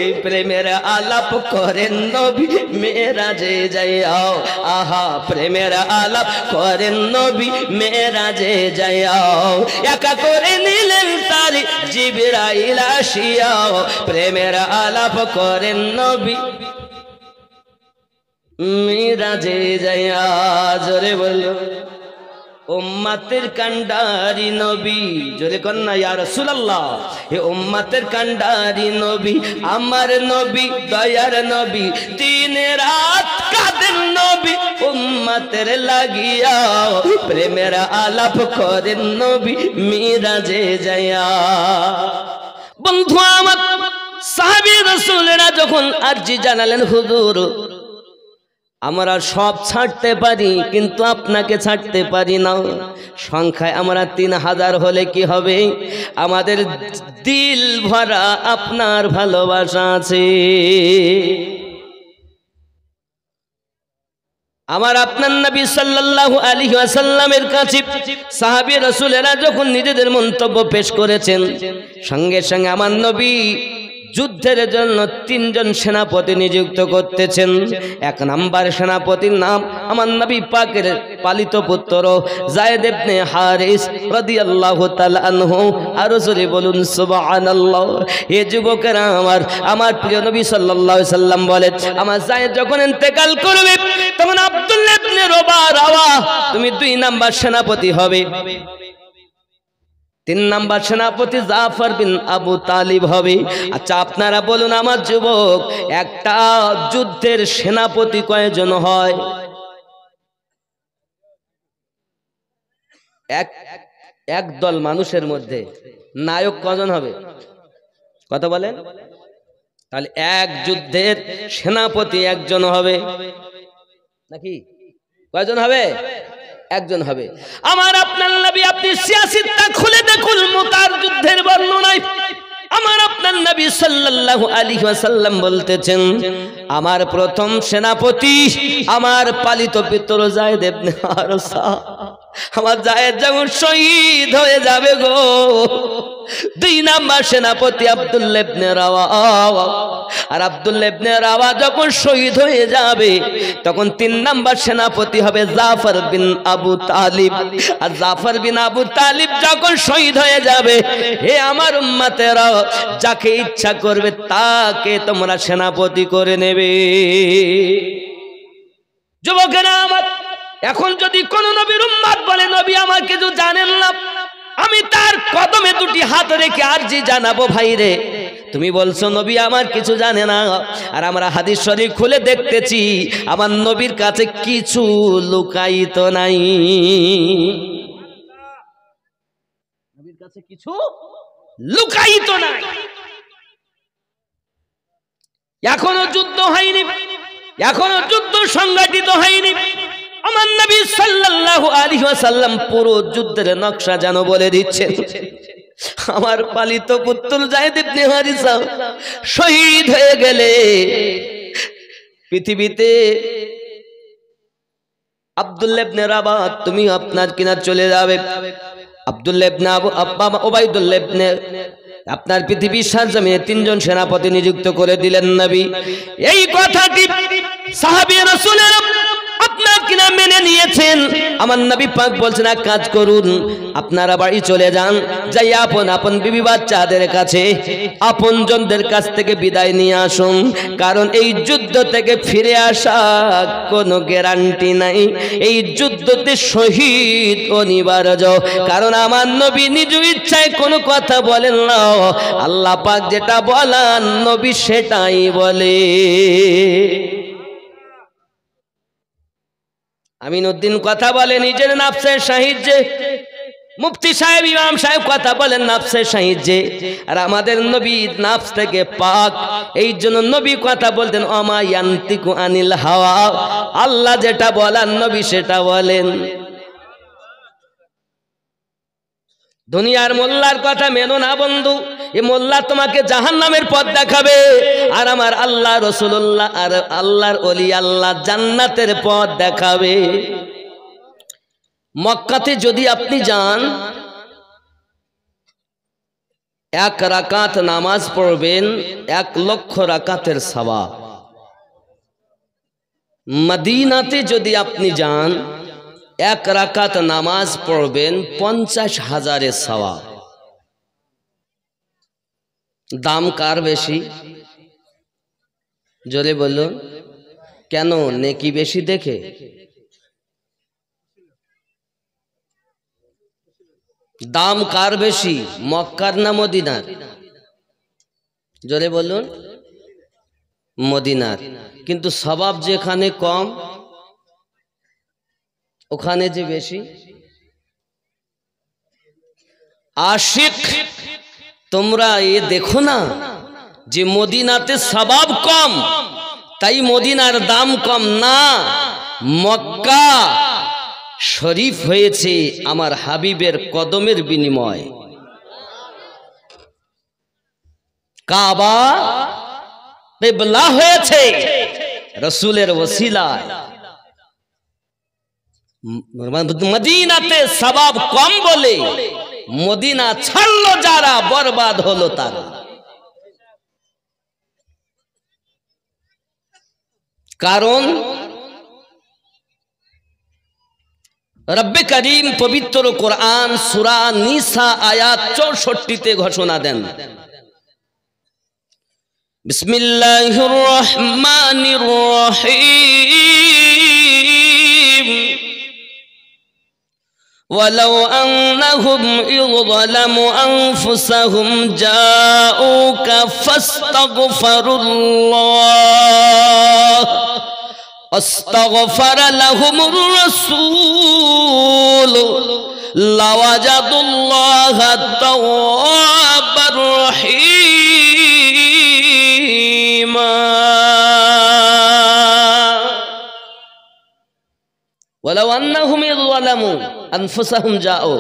এই প্রেমের আলাপ করেন নবী মেরাজে যাইয়া। আহা, প্রেমের আলাপ করেন নবী মেরাজে যাইয়া, একা করে নিলেন তার জিবরাইল আসিয়া, প্রেমের আলাপ করেন নবী মিরাজে যাইয়া। জোরে বলো উম্মতের কান্ডারি নবী, জোরে কন্যা ইয়া রাসূলুল্লাহ। হে উম্মতের কান্ডারি নবী, আমার নবী দয়ার নবী, দিন রাত কাঁদেন নবী উম্মতের লাগিয়া, প্রেমের আলাপ করেন নবী মিরাজে যাইয়া। বন্ধু আমার, সাহাবী রাসূলরা যখন আরজি জানালেন, হুজুর আমরা সব ছাড়তে পারি কিন্তু আপনাকে ছাড়তে পারি না, সংখ্যায় আমরা 3000 হলে কি হবে? আমাদের দিল ভরা আপনার ভালোবাসা আছে। আমার আপনার নবী সাল্লাল্লাহু আলাইহি ওয়াসাল্লামের কাছে সাহাবী রাসূলেরা যখন নিজেদের মন্তব্য পেশ করেছেন, সঙ্গে সঙ্গে আমার নবী যুদ্ধের জন্য 3 জন সেনাপতি নিযুক্ত করতেছেন। 1 নাম্বার সেনাপতির নাম আমার নবী পাকের পালিত পুত্র যায়েদ ইবনে হারিস রাদিয়াল্লাহু তাআলা আনহু। আর জোরে বলুন সুবহানাল্লাহ। হে যুবকেরা, আমার প্রিয় নবী সাল্লাল্লাহু আলাইহি সাল্লাম বলেন, আমার যায়েদ যখন ইন্তেকাল করবে তখন আব্দুল্লাহ ইবনে রাওয়া তুমি 2 নাম্বার সেনাপতি হবে। 3 নাম্বার সেনাপতি জাফর বিন আবু তালিব হবে। আচ্ছা আপনারা বলুন আমার যুবক, একটা যুদ্ধের সেনাপতি কয়জন হয়? এক দল মানুষের মধ্যে নায়ক কজন হবে? কথা বলেন। তাহলে এক যুদ্ধের সেনাপতি একজন হবে নাকি? কয়জন হবে? একজন হবে। আমার আপনার নবী, আপনি সিয়াসিতটা খুলে দেখুন, মুতার যুদ্ধের বর্ণনায় আমার আপনার নবী সাল্লাল্লাহু আলাইহি ওয়াসাল্লাম বলতেছেন, আমার প্রথম সেনাপতি আমার পালিত পুত্র যায়েদ ইবনে হারেসা। আমার যায়েদ যখন শহীদ হয়ে যাবে গো, 2 নাম্বার সেনাপতি আব্দুল্লাহ ইবনে রাওয়া। আর আব্দুল্লাহ ইবনে রাওয়া যখন শহীদ হয়ে যাবে তখন 3 নাম্বার সেনাপতি হবে জাফর বিন আবু তালিব। আর জাফর বিন আবু তালিব যখন শহীদ হয়ে যাবে, হে আমার উম্মতেরা, যাকে ইচ্ছা করবে তাকে তোমরা সেনাপতি করে নেবে। যুবকেরা আমার, এখন যদি কোন নবীর উম্মত বলে নবী আমার কিছু জানেন না, আমি তার কদমে 2টি হাত রেখে আরজি জানাবো, ভাই রে তুমি বলছো নবী আমার কিছু জানে না, আর আমরা হাদিস শরীফ খুলে দেখতেছি আমার নবীর কাছে কিছু লুকায়িত নাই। নবীর কাছে কিছু লুকায়িত নাই। এখনো যুদ্ধ হয়নি, এখনো যুদ্ধ সংগঠিত হয়নি। আমার নবী সাল্লাল্লাহু আলাইহি ওয়াসাল্লাম পুরো যুদ্ধের নকশা যেন বলে দিচ্ছেন। আমার পালিত পুত্র যায়েদ ইবনে হারিসা শহীদ হয়ে গেলে পৃথিবীতে আব্দুল্লাহ ইবনে রাওয়া তুমি আপনার কিনা চলে যাবে। আব্দুল্লাহ ইবনে উবাইদুল্লাহ ইবনে আপনার পৃথিবীর সরজমিনে 3 জন সেনাপতি নিযুক্ত করে দিলেন নবী। এই কথাটি সাহাবী রাসূলেরা আপনার কিনা মেনে নিয়েছেন। আমার নবী পাক বলছেন, এক কাজ করুন, আপনারা বাড়ি চলে যান, যাই আপন বিবি বাচ্চাদের কাছে, আপনজনদের কাছ থেকে বিদায় নিয়ে আসুন, কারণ এই যুদ্ধ থেকে ফিরে আসা কোনো গ্যারান্টি নাই। এই যুদ্ধতে শহীদ অনিবার্য, কারণ আমার নবী নিজ ইচ্ছায় কোনো কথা বলেন না, আল্লাহ পাক যেটা বলেন নবী সেটাই বলে। আমিনউদ্দিন কথা বলে নিজের নাফসের সাহিত্যে, মুফতি সাহেব ইমাম সাহেব কথা বলেন নাফসের সাহিত্যে, আর আমাদের নবী নাফস থেকে পাক। এই জন্য নবী কথা বলতেন ওমা ইয়ান্তিকু আনিল হাওয়া, আল্লাহ যেটা বলেন নবী সেটা বলেন। দুনিয়ার মোল্লার কথা মেনো না বন্ধু, এ মোল্লা তোমাকে জাহান্নামের পথ দেখাবে, আর আমার আল্লাহ রাসূলুল্লাহ আর আল্লাহর ওলি আল্লাহ জান্নাতের পথ দেখাবে। মক্কাতে যদি আপনি যান, 1 রাকাত নামাজ পড়বেন 1 লক্ষ রাকাতের সওয়াব। মদিনাতে যদি আপনি যান, 1 রাকাত নামাজ পড়বেন 50,000 সওয়াব। দাম কার বেশি? জোরে বলুন। কেন? নেকি বেশি দেখে? দাম কার বেশি, মক্কার না মদিনার? জোরে বলুন। মদিনার। কিন্তু সওয়াব যেখানে কম ওখানে যে বেশি। আশিক তোমরা এ দেখো না যে মদিনাতে সওয়াব কম, তাই মদিনার দাম কম না, মক্কা শরীফ হয়েছে আমার হাবিবের কদমের বিনিময়। কাবা কিবলা হয়েছে রাসূলের ওসিলায়। মদিনাতে সওয়াব কম বলে মদিনা ছাড়লো যারা বরবাদ হলো তারা। কারণ রব্বে করিম পবিত্র কোরআন সূরা নিসা আয়াত 64 তে ঘোষণা দেন, বিসমিল্লাহির রহমানির রহিম ওয়ালাউ আন্নাহুম ইযলামু আনফুসাহুম জাউকা ফাস্তাগফিরুল্লাহ আস্তাগফারা লাহুমুর রাসূল লাওয়াজাদুল্লাহা তাওয়াবার রহিমা। वलौ अन्नहुम यज़लमू अनफुसहुम जाओ,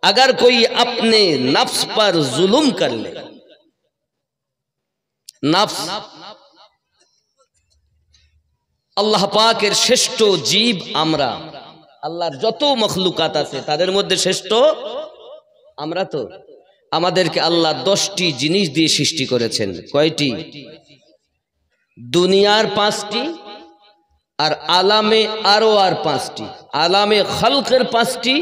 अगर कोई अपने नफ्स पर जुल्म कर ले, नफ्स আল্লাহ পাকের শ্রেষ্ঠ জীব আমরা, আল্লাহর যত মখলুকাত আছে তাদের মধ্যে শ্রেষ্ঠ আমরা। তো আমাদেরকে আল্লাহ 10টি জিনিস দিয়ে সৃষ্টি করেছেন। কয়টি? দুনিয়ার 5টি, আর আলামে আরো আর 5টি, আলামে খলকের 5টি,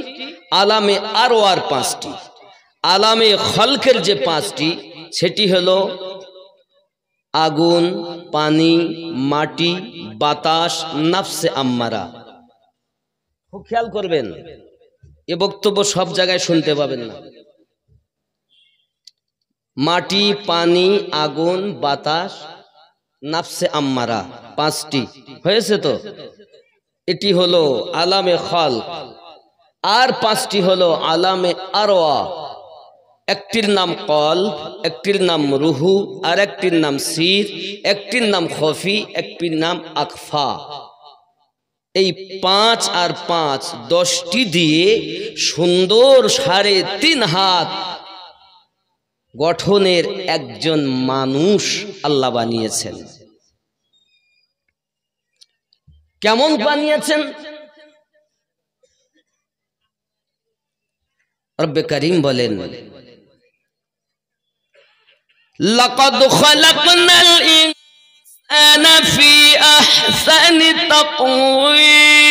আলামে আরো আর 5টি। আলামে খলকের যে 5টি সেটি হলো আগুন, পানি, মাটি, বাতাস, নফসে আম্মারা। খুব খেয়াল করবেন, এ বক্তব্য সব জায়গায় শুনতে পাবেন না। মাটি, পানি, আগুন, বাতাস, নফসে আম্মারা 5টি হয়েছে। তো এটি হলো আলামে খলক। আর 5টি হলো আলামে আরওয়া। একটির নাম কলব, একটির নাম রুহু, আর একটির নাম সির, একটির নাম খফি, একটির নাম আকফা। এই 5 আর 5 10টি দিয়ে সুন্দর 3.5 হাত গঠনের একজন মানুষ আল্লাহ বানিয়েছেন। কেমন বানিয়েছেন? রব্বে করিম বলেন, লাকাদ খালাকনাল ইনসানা ফি আহসানি তাকওয়িম।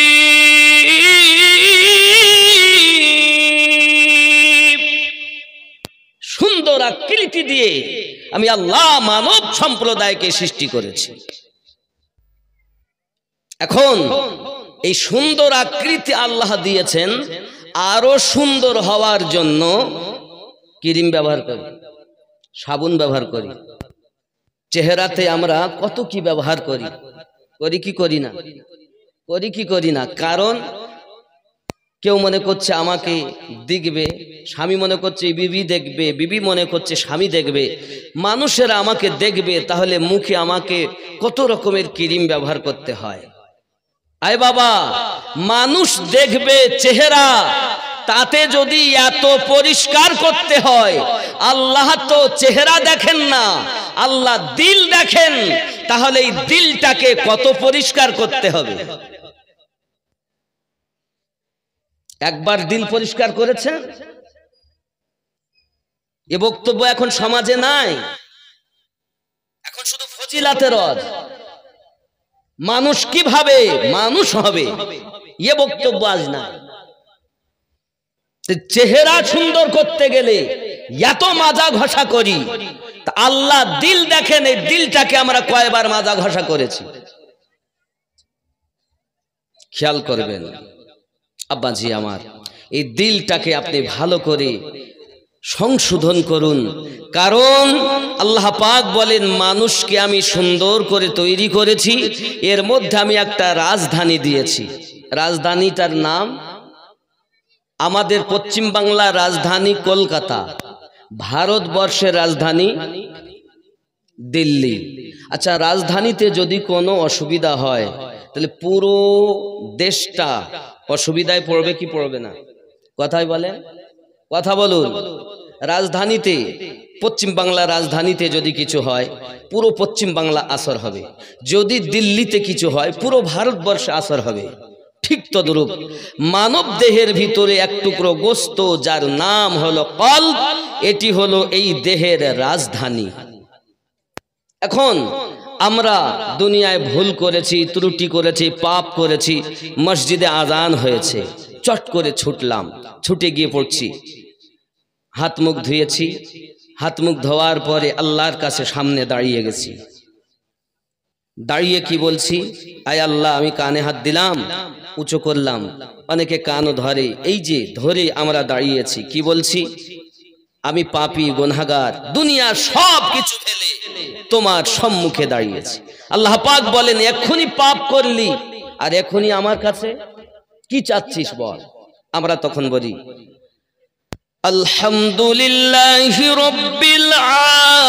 সুন্দর আকৃতি দিয়ে আমি আল্লাহ মানব সম্প্রদায়কে সৃষ্টি করেছি। এখন এই সুন্দর আকৃতি আল্লাহ দিয়েছেন, আরো সুন্দর হওয়ার জন্য ক্রিম ব্যবহার করি, সাবান ব্যবহার করি। চেহারাতে আমরা কত কি ব্যবহার করি, করি কি করি না? করি কি করি না? কারণ কেউ মনে করছে আমাকে দেখবে, স্বামী মনে করছে বিবি দেখবে, বিবি মনে করছে স্বামী দেখবে, মানুষেরা আমাকে দেখবে, তাহলে মুখে আমাকে কত রকমের ক্রিম ব্যবহার করতে হয়। আয় বাবা, মানুষ দেখবে চেহারা, তাতে যদি এত পরিষ্কার করতে হয়, আল্লাহ তো চেহারা দেখেন না, আল্লাহ দিল দেখেন। তাহলে এই দিলটাকে কত পরিষ্কার করতে হবে। একবার দিল পরিষ্কার করেছেন? এ বক্তব্য এখন সমাজে নাই, এখন শুধু ফজিলাতের রদ। মানুষ কিভাবে মানুষ হবে এ বক্তব্য আজ না। চেহারা সুন্দর করতে গেলে এত মাজা ঘষা করি, তা আল্লাহ দিল দেখেন, এই দিলটাকে আমরা কয়বার মাজা ঘষা করেছি খেয়াল করবেন। আব্বাজি আমার, এই দিলটাকে আপনি ভালো করে সংশোধন করুন। কারণ আল্লাহ পাক বলেন, মানুষকে আমি সুন্দর করে তৈরি করেছি, এর মধ্যে আমি একটা রাজধানী দিয়েছি। রাজধানীটার নাম, আমাদের পশ্চিম বাংলার রাজধানী কলকাতা, ভারতবর্ষের রাজধানী দিল্লি। আচ্ছা, রাজধানীতে যদি কোনো অসুবিধা হয় তাহলে পুরো দেশটা অসুবিধায় পড়বে কি পড়বে না? কথাই বলেন, কথা বলুন। রাজধানীতে, পশ্চিম বাংলা রাজধানীতে যদি কিছু হয়, পুরো পশ্চিম বাংলা আসর হবে। যদি দিল্লিতে কিছু হয়, পুরো ভারতবর্ষে আসর হবে। ঠিক তদ্রূপ মানব দেহের ভিতরে এক টুকরো গোস্ত যার নাম হলো কলব, এটি হলো এই দেহের রাজধানী। এখন আমরা দুনিয়ায় ভুল করেছি, ত্রুটি করেছি, পাপ করেছি, মসজিদে আজান হয়েছে, চট করে ছুটলাম, ছুটে গিয়ে পড়ছি, হাত মুখ ধুয়েছি, হাত মুখ ধোয়ার পরে আল্লাহর কাছে সামনে দাঁড়িয়ে গেছি, দাঁড়িয়ে কি বলছি, আয় আল্লাহ আমি কানে হাত দিলাম, উঁচু করলাম, অনেকে কানও ধরে, এই যে ধরে আমরা দাঁড়িয়েছি, কি বলছি, আমি পাপী গুনাহগার, দুনিয়ার সব কিছু ফেলে তোমার সম্মুখে দাঁড়িয়েছি। আল্লাহ পাক বলেন এখনই পাপ করলি আর এখনই আমার কাছে কি চাচ্ছিস বল। আমরা তখন বলি আলহামদুলিল্লাহি রাব্বিল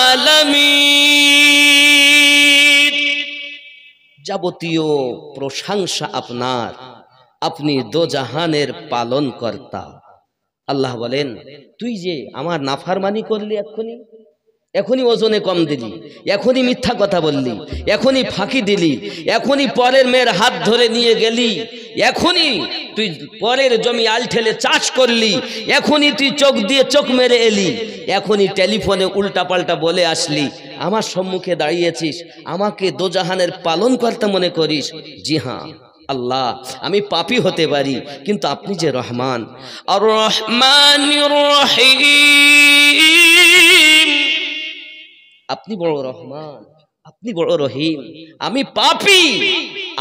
আলামিন, যাবতীয় প্রশংসা আপনার, আপনি দোজাহানের পালন কর্তা। আল্লাহ বলেন তুই যে আমার নাফরমানি করলি, এখনই ওজনে কম দিলি, এখনই মিথ্যা কথা বললি, এখনই ফাঁকি দিলি, এখনই পরের মেয়ের হাত ধরে নিয়ে গেলি, এখনই তুই পরের জমি আল ঠেলে চাষ করলি, এখনই তুই চোখ দিয়ে চোখ মেরে এলি, এখনই টেলিফোনে উল্টা পাল্টা বলে আসলি, আমার সম্মুখে দাঁড়িয়েছিস, আমাকে দোজাহানের পালন করতে মনে করিস। জি হ্যাঁ আল্লাহ, আমি পাপী হতে পারি, কিন্তু আপনি যে রহমান, আর রহমানির রহিম, আপনি বড় রহমান, আপনি বড় রহিম, আমি পাপী,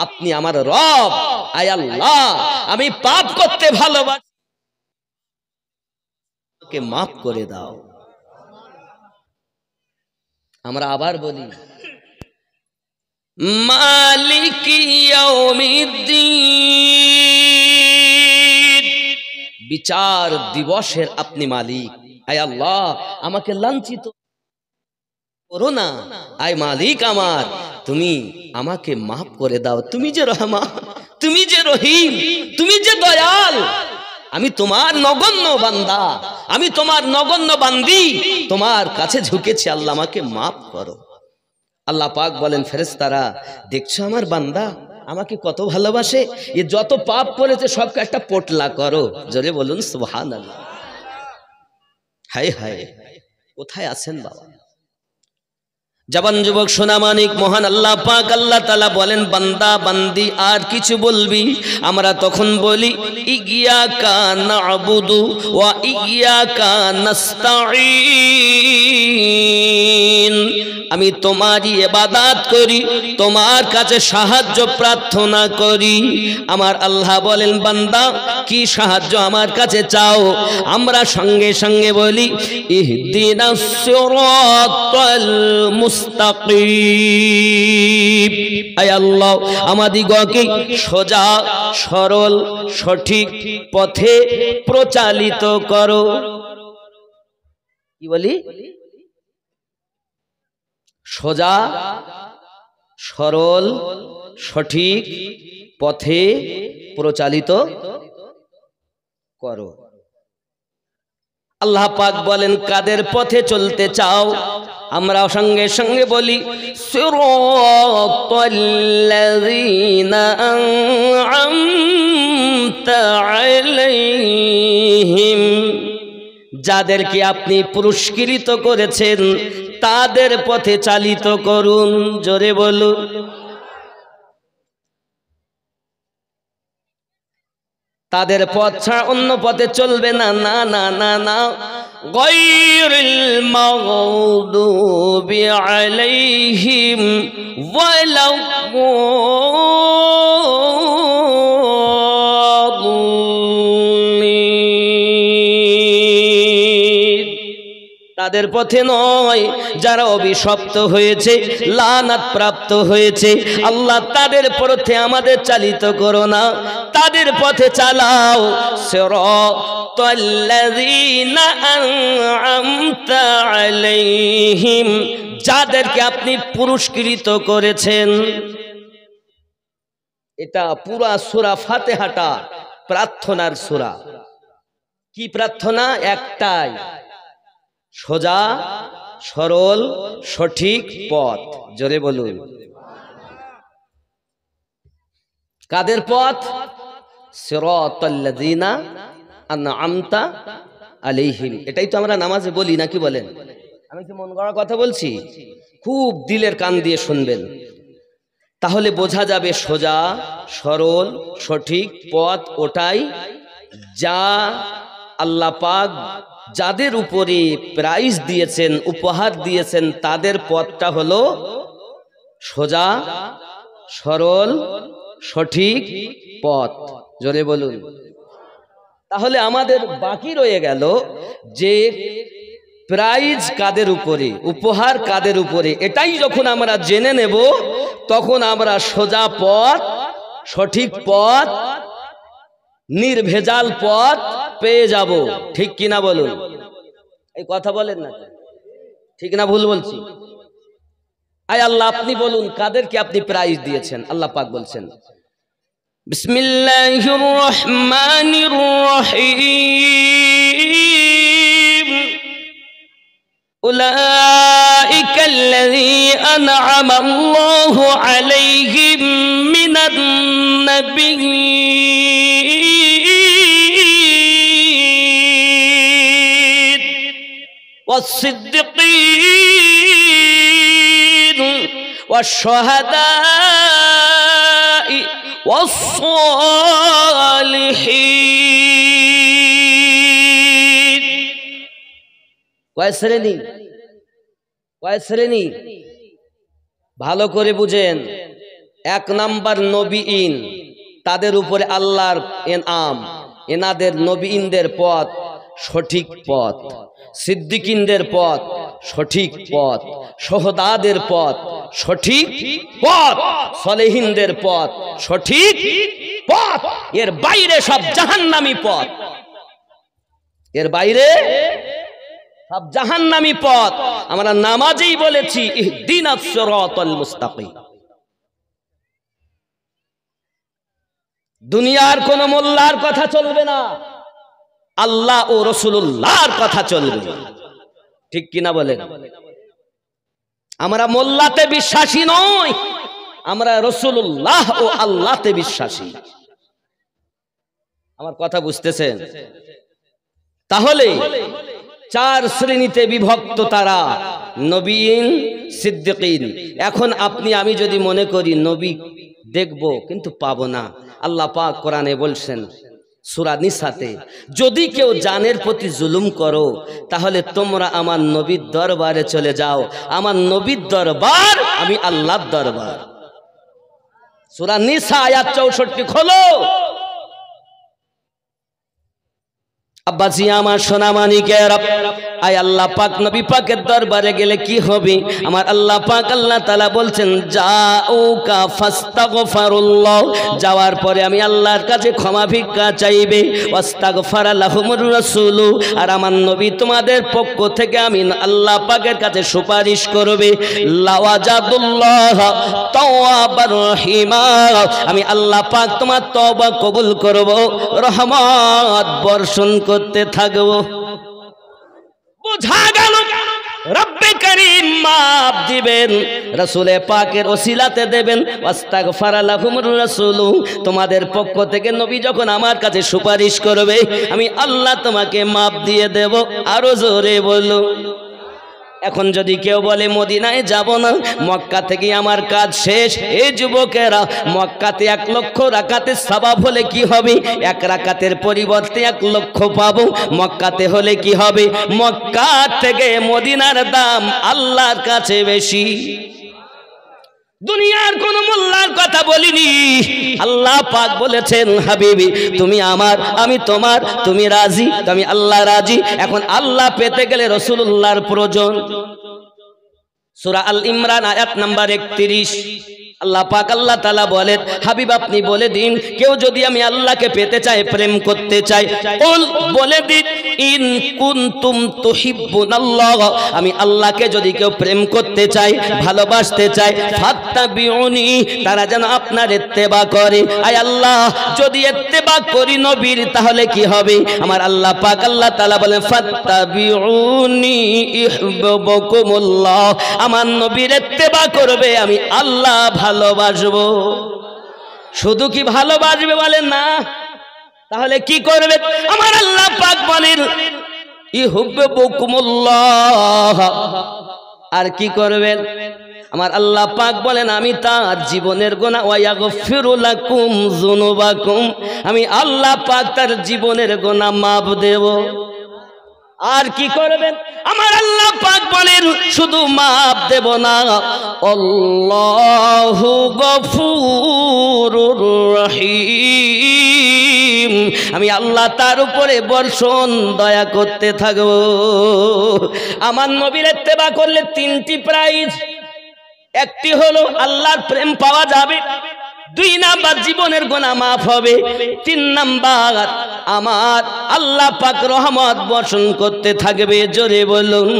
আপনি আমার রব। আয় আল্লাহ, আমি পাপ করতে ভালোবাসি, আমাকে মাফ করে দাও। আমরা আবার বলি মালিকি ইয়াউমিদ্দিন, বিচার দিবসের আপনি মালিক। আয় আল্লাহ, আমাকে লাঞ্ছিত করো না, আয় মালিক আমার, তুমি আমাকে মাফ করে দাও। তুমি যে রহমান, তুমি যে রহিম, তুমি যে দয়াল, আমি তোমার নগণ্য বান্দা, আমি তোমার নগণ্য বান্দি, তোমার কাছে ঝুঁকেছি, আল্লাহ আমাকে মাফ করো। আল্লাহ পাক বলেন ফেরেশতারা, দেখছো আমার বান্দা আমাকে কত ভালোবাসে, এ যত পাপ করেছে সবকে একটা পোটলা করো, জোরে বলুন সুবহানাল্লাহ। হায় হায়, কোথায় আছেন বাবা? জবান যুবক সোনা মানিক, মহান আল্লাহ পাক আল্লাহ তাআলা বলেন বান্দা বান্দি আর কিছু বলবি, আমরা তখন বলি ইয়্যাকা না'বুদু ওয়া ইয়্যাকা নাস্তাঈন, আমি তোমারই ইবাদত করি, তোমার কাছে সাহায্য প্রার্থনা করি। আমার আল্লাহ বলেন বান্দা কি সাহায্য আমার কাছে চাও? আমরা সঙ্গে সঙ্গে বলি ইহদিনাস সিরাতাল মুস্তাকিম, আয় আল্লাহ আমাদিগকে সোজা সরল সঠিক পথে প্রচালিত করো। কি বলি? সোজা সরল সঠিক পথে প্রচালিত করো। আল্লাহ পাক বলেন কাদের পথে চলতে চাও? আমরা সঙ্গে সঙ্গে বলি সিরাতাল্লাযীনা আন'আমতা আলাইহিম, যাদেরকে আপনি পুরস্কৃত করেছেন তাদের পথে চালিত করুন। জোরে বলুন। তাদের পথ ছাড়া অন্য পথে চলবে না, না না না না। গায়রিল মাগদুবি আলাইহিম ওয়ালাদ, তাদের পথে নয় যারা অভিশপ্ত হয়েছে, লানাত প্রাপ্ত হয়েছে। আল্লাহ তাদের পথে আমাদের চালিত করো না, তাদের পথে চালাও। সিরাতাল্লাযীনা আন'আমতা আলাইহিম, যাদেরকে আপনি পুরস্কৃত করেছেন। এটা পুরা সূরা ফাতিহাটা প্রার্থনার সূরা। কি প্রার্থনা? একটাই, সোজা সরল সঠিক পথ। জোরে বলুন। কাদের পথ? সিরাতাল্লাযিনা আনআমতা আলাইহিম। এটাই তো আমরা নামাজে বলি, নাকি বলেন? আমি কি মন গড়া কথা বলছি? খুব দিলের কান দিয়ে শুনবেন, তাহলে বোঝা যাবে সোজা সরল সঠিক পথ ওটাই যা আল্লাহ পাক যাদের উপরে প্রাইজ দিয়েছেন, উপহার দিয়েছেন, তাদের পথটা হলো সোজা সরল সঠিক পথ। জোরে বলুন। তাহলে আমাদের বাকি রয়ে গেল যে প্রাইজ কাদের উপরে, উপহার কাদের উপরে, এটাই যখন আমরা জেনে নেব তখন আমরা সোজা পথ, সঠিক পথ, নির্ভেজাল পথ পেয়ে যাব। ঠিক কিনা বলুন? এই কথা বলেন না, ঠিক না ভুল বলছি? আয় আল্লাহ আপনি বলুন কাদেরকে আপনি প্রাইজ দিয়েছেন? আল্লাহ পাক বলছেন বিসমিল্লাহির রহমানির রহিম উলাইকাল্লাযী আনআমাল্লাহু আলাইহিম মিনান নাবিয়্যিন ওয়াস-সিদ্দীকিন ওয়াশ-শুহাদা'i ওয়াস-সালিহিন। কয় শ্রেণী? কয় শ্রেণী? ভালো করে বুঝেন। এক নাম্বার নবীন, তাদের উপরে আল্লাহর এনাম, এনাদের নবীনদের পথ সঠিক পথ, সিদ্দিকিনদের পথ সঠিক পথ, শুহাদাদের পথ সঠিক পথ, সালেহিনদের পথ সঠিক পথ। এর বাইরে সব জাহান্নামী পথ, এর বাইরে সব জাহান্নামী পথ। আমরা নামাজেই বলেছি ইহদিনাস সিরাতাল মুস্তাকিম। দুনিয়ার কোন মোল্লার কথা চলবে না, আল্লাহ ও রাসূলুল্লাহর কথা চলবে। ঠিক কিনা বলেন? আমরা মোল্লাতে বিশ্বাসী নই, আমরা রাসূলুল্লাহ ও আল্লাহতে বিশ্বাসী। আমার কথা বুঝতেছেন? তাহলে চার শ্রেণীতে বিভক্ত তারা, নবীন, সিদ্দিকিন। এখন আপনি আমি যদি মনে করি নবী দেখব কিন্তু পাবো না, আল্লাহ পাক কোরআনে বলছেন সূরা নিসাতে, যদি কেউ জানের প্রতি জুলুম করো তাহলে তোমরা আমার নবীর দরবারে চলে যাও। আমার নবীর দরবার আমি আল্লাহর দরবার। সূরা নিসা আয়াত 64 খোলো। আব্বাজি আমার সোনা মানিকেরা, আয় আল্লাহ পাক নবী পাকের দরবারে গেলে কি হবে? আমার আল্লাহ পাক আল্লাহ তাআলা বলছেন জাউকা ফাস্তাগফিরুল্লাহ, যাওয়ার পরে আমি আল্লাহর কাছে ক্ষমা ভিক্ষা চাইবে। ওয়াস্তাগফারা লাহুমুর রাসূল, আর আমার নবী তোমাদের পক্ষ থেকে আমি আল্লাহ পাকের কাছে সুপারিশ করবে। লাওয়াজাদুল্লাহ তাওয়াবার রহিমা, আমি আল্লাহ পাক তোমার তওবা কবুল করব, রহমত বর্ষণ করতে থাকবো। বোঝা গেল রব্বে করিম মাফ দিবেন, রাসূলে পাকের ওসিলাতে দেবেন। ওয়াস্তাগফারা লাহুমুর রাসূল, তোমাদের পক্ষ থেকে নবী যখন আমার কাছে সুপারিশ করবে আমি আল্লাহ তোমাকে মাফ দিয়ে দেব। আরো জোরে বলো। এখন যদি কেউ বলে মদিনায় যাব না, মক্কা থেকে আমার কাজ শেষ, এই যুবকেরা মক্কাতে 1 লক্ষ রাকাতের সওয়াব হলে কি হবে? 1 রাকাতের পরিবর্তে 1 লক্ষ পাবো। মক্কাতে হলে কি হবে? মক্কা থেকে মদিনার দাম আল্লাহর কাছে বেশি। দুনিয়ার কোন মোল্লার কথা বলিনি, আল্লাহ পাক বলেছেন হাবিবি তুমি আমার, আমি তোমার, তুমি রাজি, আমি আল্লাহ রাজি। এখন আল্লাহ পেতে গেলে রাসূলুল্লাহর প্রয়োজন। সূরা আল ইমরান আয়াত নাম্বার 31 আল্লাহ পাক আল্লাহ তাআলা বলেন হাবিব আপনি বলে দিন, কেউ যদি আমি আল্লাহকে পেতে চায়, প্রেম করতে চায়, কুল বলে দিন ইন কুনতুম তুহিব্বুনাল্লাহ, আমি আল্লাহকে যদি কেউ প্রেম করতে চায়, ভালোবাসতে চায়, ফাত্তাবিউনি, তারা যেন আপনার ইত্তেবা করে। আয় আল্লাহ যদি ইত্তেবা করি নবীর তাহলে কি হবে? আমার আল্লাহ পাক আল্লাহ তাআলা বলেন ফাত্তাবিউনি ইহবিবকুমুল্লাহ, আমার নবীর ইত্তেবা করবে আমি আল্লাহ ভালোবাসবো। শুধু কি ভালোবাসবে বলেন না, তাহলে কি করবে? আমার আল্লাহ পাক বলেন ইহুব্বুকুমুল্লাহ, আর কি করবেন? আমার আল্লাহ পাক বলেন আমি তার জীবনের গুনাহ ওয়া ইয়াগফিরু লাকুম যুনুবাকুম, আমি আল্লাহ পাক তার জীবনের গুনাহ মাফ দেব। আর কি করবেন? আমার আল্লাহ পাক বলেন শুধু মাফ দেব না, আল্লাহু গফুরুর রহিম, আমি আল্লাহ তার উপরে বর্ষণ দয়া করতে থাকব। আমার নবীর ইত্তেবা করলে 3টি প্রাইজ। একটি হলো আল্লাহর প্রেম পাওয়া যাবে, 2 নাম্বার জীবনের গুনাহ মাফ হবে, 3 নাম্বার আমার আল্লাহ পাক রহমত বর্ষণ করতে থাকবে। জোরে বলুন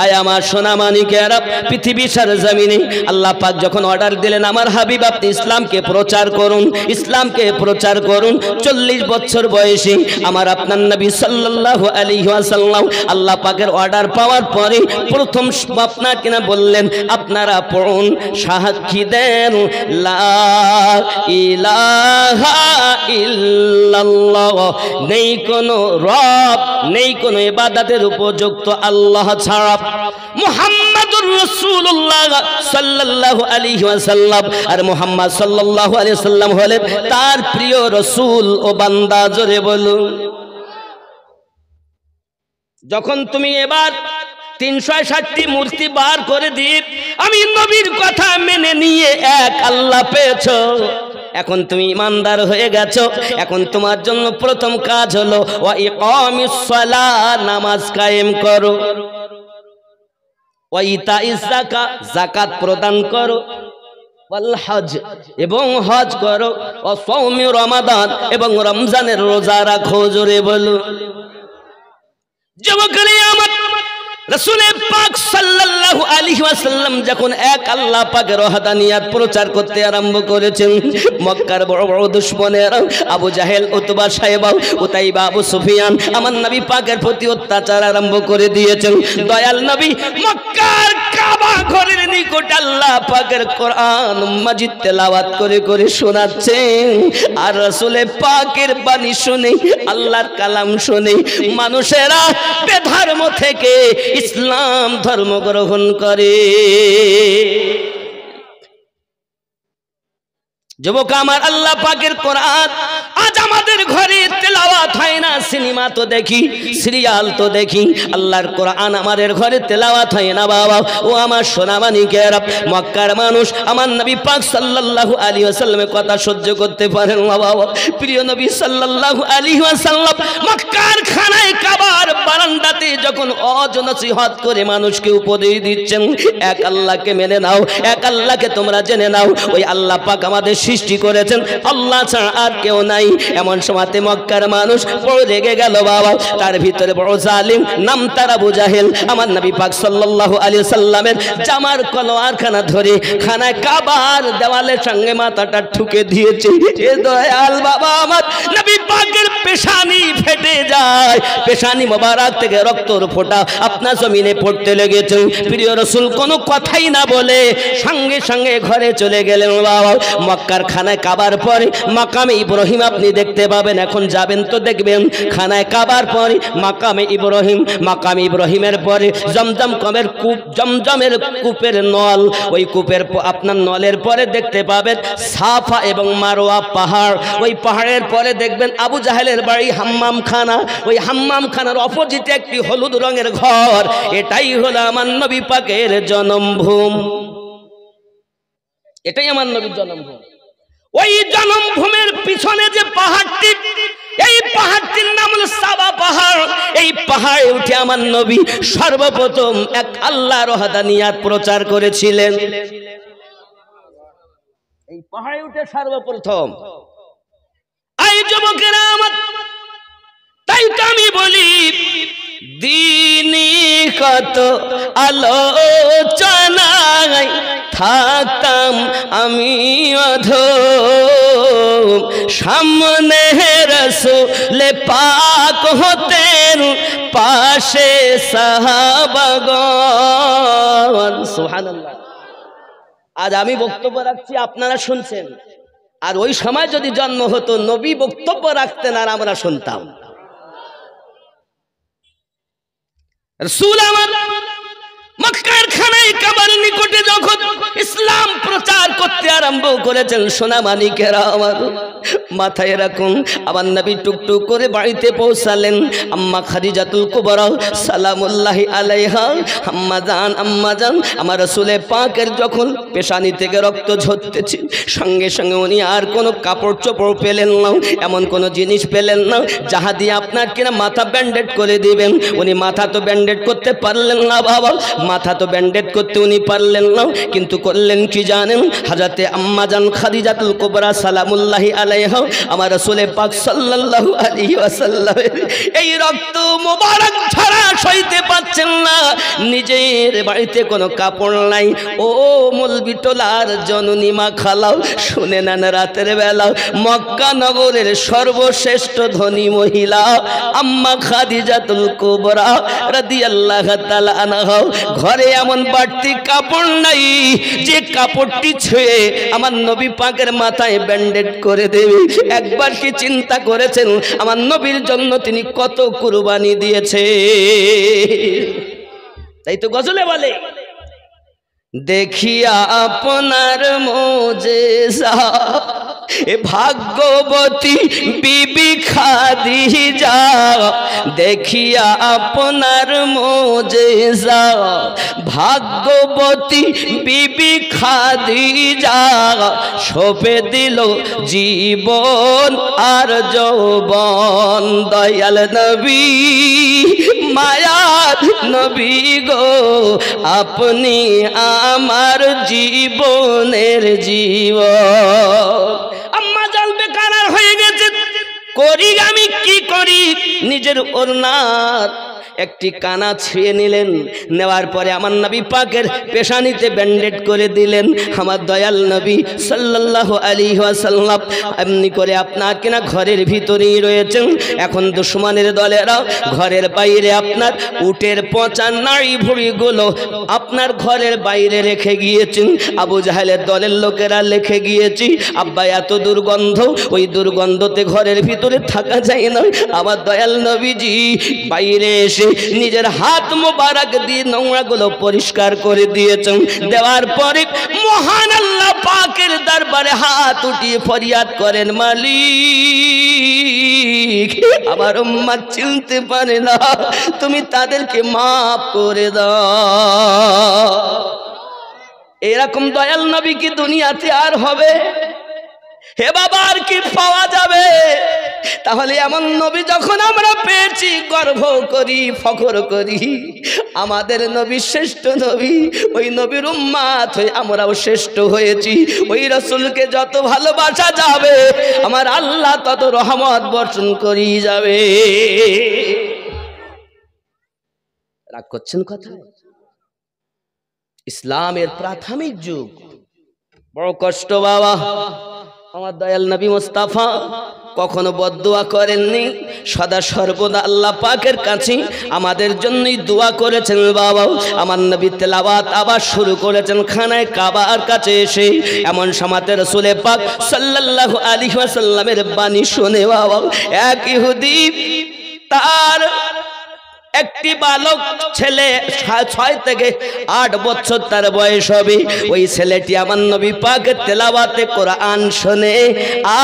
আয় আমার সোনা মানিকেরা, পৃথিবীর সরজমিনে আল্লাহ পাক যখন অর্ডার দিলেন আমার হাবিব আপনি ইসলামকে প্রচার করুন, ইসলামকে প্রচার করুন, 40 বছর বয়সে আমার আপনার নবী সাল্লাল্লাহু আলাইহি ওয়াসাল্লাম আল্লাহ পাকের অর্ডার পাওয়ার পরে প্রথম আপনাকে না বললেন আপনারা পড়ুন, সাক্ষী দেন লা ইলাহা ইল্লাল্লাহ, নেই কোনো রব, নেই কোনো ইবাদতের উপযুক্ত আল্লাহ ছাড়া, মুহাম্মাদুর রাসূলুল্লাহ সাল্লাল্লাহু আলাইহি ওয়াসাল্লাম, আর মুহাম্মদ সাল্লাল্লাহু আলাইহি ওয়াসাল্লাম হলেন তার প্রিয় রাসূল ও বান্দা। জোরে বলুন। যখন তুমি এবার 360টি মূর্তি বার করে দিয়ে আমি নবীর কথা মেনে নিয়ে এক আল্লাহ পেয়েছো, এখন তুমি ইমানদার হয়ে গেছো। এখন তোমার জন্য প্রথম কাজ হলো ওয়া ইকামিস সালাত, নামাজ কায়েম করো, ওয়া ইতাইজ যাকাত, যাকাত প্রদান করো, ওয়াল হজ, এবং হজ করো, ওয়া সাওমি রমাদান, এবং রমজানের রোজা রাখো। জোরে বলো। যুবকরা আমার রাসূল পাক সাল্লাল্লাহু আলাইহি ওয়াসাল্লাম যখন এক আল্লাহ পাকের ওয়াহদানিয়াত প্রচার করতে আরম্ভ করেছেন, মক্কার বড় বড় দুশমনেরা আবু জাহেল, উতবা, সাইবা, উতাইবা, আবু সুফিয়ান আমার নবী পাকের প্রতি অত্যাচার আরম্ভ করে দিয়েছেন। দয়াল নবী মক্কার কাবা ঘরের নিকট আল্লাহ পাকের কোরআন মাজিদ তেলাওয়াত করে করে শোনাচ্ছেন, আর রাসূল পাকের বাণী শুনে, আল্লাহর কালাম শুনে মানুষেরা বেধর্ম থেকে ইসলাম ধর্ম গ্রহণ করে। যুবক আমার, আল্লাহ পাকের কোরআন আজ আমাদের ঘরে তেলাওয়াত হয় না, সিনেমা তো দেখি, সিরিয়াল তো দেখি, আল্লাহর কোরআন আমাদের ঘরে তেলাওয়াত হয় না। বাবা ও আমার সোনামানিকেরা, মক্কার মানুষ আমার নবী পাক সাল্লাল্লাহু আলাইহি ওয়াসাল্লামের কথা সহ্য করতে পারেন না। বাবা প্রিয় নবী সাল্লাল্লাহু আলাইহি ওয়াসাল্লাম মক্কার খানায় কাবার বারান্দাতে যখন অজনসিহত করে মানুষকে উপদেশ দিচ্ছেন, এক আল্লাহকে মেনে নাও, এক আল্লাহকে তোমরা জেনে নাও, ওই আল্লাহ পাক আমাদের সৃষ্টি করেছেন, আল্লাহ ছাড়া আর কেউ নাই। এমন সময়তে মক্কার মানুষ বড় রেগে গেল। বাবা তার ভিতরে বড় জালিম, নাম তার আবু জাহেল আমার নবী পাক সাল্লাল্লাহু আলাইহি সাল্লামের জামার কলোয়ারখানা ধরে খানায় কাবার দেওয়ালের সঙ্গে মাথাটা ঠুকে দিয়েছে। এ দয়াল বাবা আমার নবী পাকের পেশানি ফেটে যায়, পেশানি মোবারক থেকে রক্তর ফোঁটা আপনার জমিনে পড়তে লেগেছে। প্রিয় রাসূল কোনো কথাই না বলে সঙ্গে সঙ্গে ঘরে চলে গেলেন। বাবা মক্কার খানায় কাবার পরে মাকামে ইব্রাহিম আপনি দেখতে পাবেন, এখন যাবেন তো দেখবেন। খানায় কাবার পরে মাকামে ইব্রাহিম, মাকামে ইব্রাহিমের পরে জমজম কমের কূপ, জমজমের কূপের নল, ওই কূপের আপনার নলের পরে দেখতে পাবেন সাফা এবং মারওয়া পাহাড়, ওই পাহাড়ের পরে দেখবেন আবু জাহেলের বাড়ি হাম্মাম খানা, ওই হাম্মাম খানার অপোজিটে একটি হলুদ রঙের ঘর। এটাই হলো আমার নবী পাকের জন্মভূমি, এটাই আমার নবীর জন্মভূমি। ওই জন্মভূমির পিছনে যে পাহাড়টি, এই পাহাড়টির নাম হলো সাবা পাহাড়। এই পাহাড়ে উঠে আমার নবী সর্বপ্রথম এক আল্লাহর ওয়াহদানিয়াত প্রচার করেছিলেন। এই পাহাড়ে উঠে সর্বপ্রথম। এই যুবকেরা আমার, তাই তো আমি বলি দিনী কত আলোচনায় থাকতাম আমি অধম, সামনে রাসূল পাক হতেন, পাশে সাহাবাগণ। সুবহানাল্লাহ। আজ আমি বক্তব্য রাখছি, আপনারা শুনছেন, আর ওই সময় যদি জন্ম হতো নবী বক্তব্য রাখতেন আর আমরা শুনতাম। রাসূল আমার মক্কার খানায় কাবার নিকটে যখন ইসলাম প্রচার করতে আরম্ভ করেছেন, সোনা মানিকেরা আমার মাথায় রাখুন, আমার নবী টুকটুক করে বাড়িতে পৌঁছালেন। আম্মা খাদিজাতুল কুবরা সালামুল্লাহি আলাইহা, আম্মা জান আমার রাসূলে পাকের যখন পেশানি থেকে রক্ত ঝরতেছে, সঙ্গে সঙ্গে উনি আর কোনো কাপড় চোপড় পেলেন না, এমন কোনো জিনিস পেলেন না যাহা দিয়ে আপনার কিনা মাথা ব্যান্ডেড করে দিবেন। উনি মাথা তো ব্যান্ডেড করতে পারলেন না বাবা, মাথা তো ব্যান্ডেড করতে উনি পারলেন না, কিন্তু করলেন কি জানেন? হযরতে আম্মা জান খাদিজাতুল কুবরা সালামুল্লাহি আলাইহা আমার রাসূল পাক সাল্লাল্লাহু আলাইহি ওয়াসাল্লাম এই রক্ত মোবারক ঝরা সইতে পারছেন না, নিজের বাড়িতে কোনো কাপড় নাই। ও মলবিটোলার জননী মা খালাও, শুনে নেন, রাতের বেলা মক্কা নগরের সর্বশ্রেষ্ঠ ধনী মহিলা আম্মা খাদিজাতুল কুবরা রাদিয়াল্লাহু তাআলা আনহা ঘরে এমন বাড়তি কাপড় নাই যে কাপড়টি ছুঁয়ে আমার নবী পাকের মাথায় ব্যান্ডেড করে দেবে। একবার কি চিন্তা করেছেন আমার নবীর জন্য তিনি কত কুরবানি দিয়েছে? তাই তো গজলে বলে, দেখিয়া আপনার মোজেজা এ ভাগ্যবতী বিবি খাদিজা, দেখিয়া আপনার মোজেজা ভাগ্যবতী বিবি খাদিজা, সঁপে দিল জীবন আর যৌবন। দয়াল নবী মায়ার নবী গো, আপনি আমার জীবনের জীবন। আম্মা জান বেকারার হয়ে গেছে, করি আমি কি করি? নিজের ওড়নার একটি কানা ছিঁড়ে নিলেন, নেওয়ার পরে আমার নবী পাকের পেশানিতে ব্যান্ডেড করে দিলেন। আমার দয়াল নবী সাল্লাল্লাহু আলাইহি ওয়াসাল্লাম এমনি করে আপনার কিনা ঘরের ভিতরেই রয়েছেন। এখন দুশমনের দলেরা ঘরের বাইরে আপনার উটের পচা নাড়ি ভুঁড়িগুলো আপনার ঘরের বাইরে রেখে গিয়েছেন। আবু জাহেলের দলের লোকেরা রেখে গিয়েছি, আব্বা এত দুর্গন্ধ, ওই দুর্গন্ধতে ঘরের ভিতরে থাকা যায় না। আমার দয়াল নবীজি বাইরে এসে নিজের হাত মোবারক দিয়ে নোংরাগুলো পরিষ্কার করে দিয়েছেন। দেওয়ার পরে মহান আল্লাহ পাকের দরবারে হাত উঠিয়ে ফরিয়াদ করেন, মালিক আমার উম্মত চিনতে পারে না, তুমি তাদেরকে মাফ করে দাও। এরকম দয়াল নবী কি দুনিয়াতে আর হবে? হে বাবা, আর কি পাওয়া যাবে? তাহলে এমন নবী যখন আমরা পেয়েছি, গর্ব করি, ফখর করি, আমাদের নবী শ্রেষ্ঠ নবী, ওই নবীর উম্মত হয়ে আমরাও শ্রেষ্ঠ হয়েছি। ওই রাসূলকে যত ভালোবাসা যাবে আমার আল্লাহ তত রহমত বর্ষণ করি যাবে। রাগ করছেন কথা? ইসলামের প্রাথমিক যুগ বড় কষ্ট বাবা। আমার দয়াল নবী মুস্তাফা কখনো বদদুয়া করেননি, সদা সর্বদা আল্লাহ পাকের কাছে আমাদের জন্যই দোয়া করেছেন বাবা। আমার নবী তেলাওয়াত আবার শুরু করেছেন খানায় কাবার কাছে এসে। এমন সময়তে রাসূল পাক সাল্লাল্লাহু আলাইহি ওয়াসাল্লামের বাণী শুনে বাবা এক ইহুদি তার একটি বালক ছেলে 6 থেকে 8 বছর তার বয়স হবে, ওই ছেলেটি আমার নবী পাকের তেলাওয়াতে কোরআন শুনে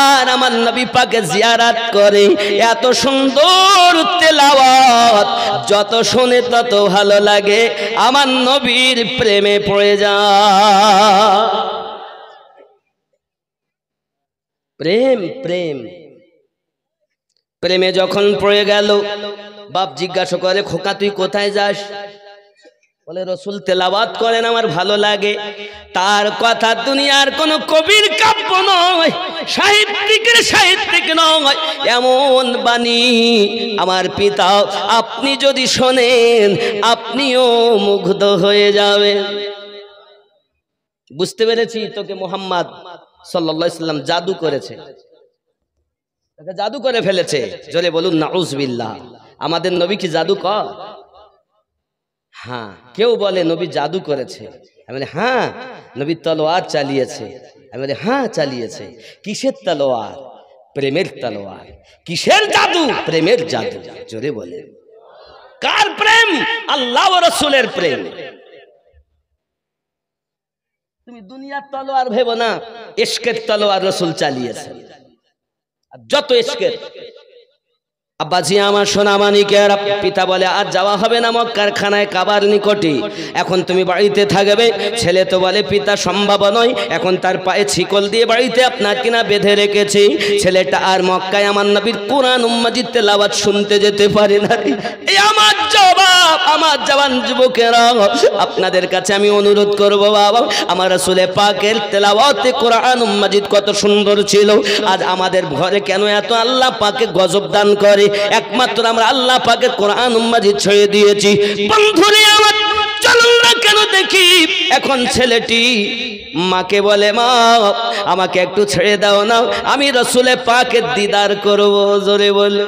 আর আমার নবী পাকে জিয়ারত করে। এত সুন্দর তেলাওয়াত যত শুনে তত ভালো লাগে, আমার নবীর প্রেমে পড়ে যায়। প্রেম প্রেম প্রেমে যখন পড়ে গেল, বাপ জিজ্ঞাসা করে, খোকা তুই কোথায় যাস? বলে রাসূল তেলাওয়াত করেন, আমার ভালো লাগে। তার কথা দুনিয়ার কোন কবির কাব্য নয়, সাহিত্যিক নয়, এমন বাণী আমার পিতা আপনি যদি শোনেন আপনিও মুগ্ধ হয়ে যাবেন। বুঝতে পেরেছি তোকে মুহাম্মদ সাল্লাল্লাহু আলাইহি ওয়াসাল্লাম জাদু করেছে, তাকে জাদু করে ফেলেছে। জোরে বলুন নাউজুবিল্লাহ। আমাদের নবী কি জাদু কর? হ্যাঁ, কেউ বলে নবী জাদু করেছে, আমি বলি হ্যাঁ, নবী তলোয়ার চালিয়েছে। আমি বলি হ্যাঁ চালিয়েছে। কিসের তলোয়ার? প্রেমের তলোয়ার। কিসের জাদু? প্রেমের জাদু। জোরে বলে কার প্রেম? আল্লাহ ও রাসূলের প্রেম। তুমি দুনিয়ার তলোয়ার ভেবো না, ইশকের তলোয়ার রাসূল চালিয়েছেন। যত ইশকের আব্বাজি আমার সোনা মানিকের পিতা বলে আজ যাওয়া হবে না মক্কার খানায় কাবার নিকটে, এখন তুমি বাড়িতে থাকবে। ছেলে তো বলে পিতা সম্ভব নয়, এখন তার পায়ে শিকল দিয়ে বাড়িতে আপনার কিনা বেঁধে রেখেছি। ছেলেটা আর মক্কায় আমার নবীর কোরআন মাজিদ তেলাওয়াত শুনতে যেতে পারে না। এই আমার জবাব, আমার জওয়ান যুবকেরা, আপনাদের কাছে আমি অনুরোধ করব বাবা, আমার রাসূলে পাকের তেলাওয়াতে কোরআন মাজিদ কত সুন্দর ছিল। আজ আমাদের ঘরে কেন এত আল্লাহ পাকে গজব দান করে? একমাত্র আমরা আল্লাহ পাকের কোরআন মাজিদ ছেড়ে দিয়েছি। বন্ধুরে আমার চলুন না কেন দেখি, এখন ছেলেটি মাকে বলে মা আমাকে একটু ছেড়ে দাও না, আমি রাসূলে পাকের দিদার করব। জোরে বলো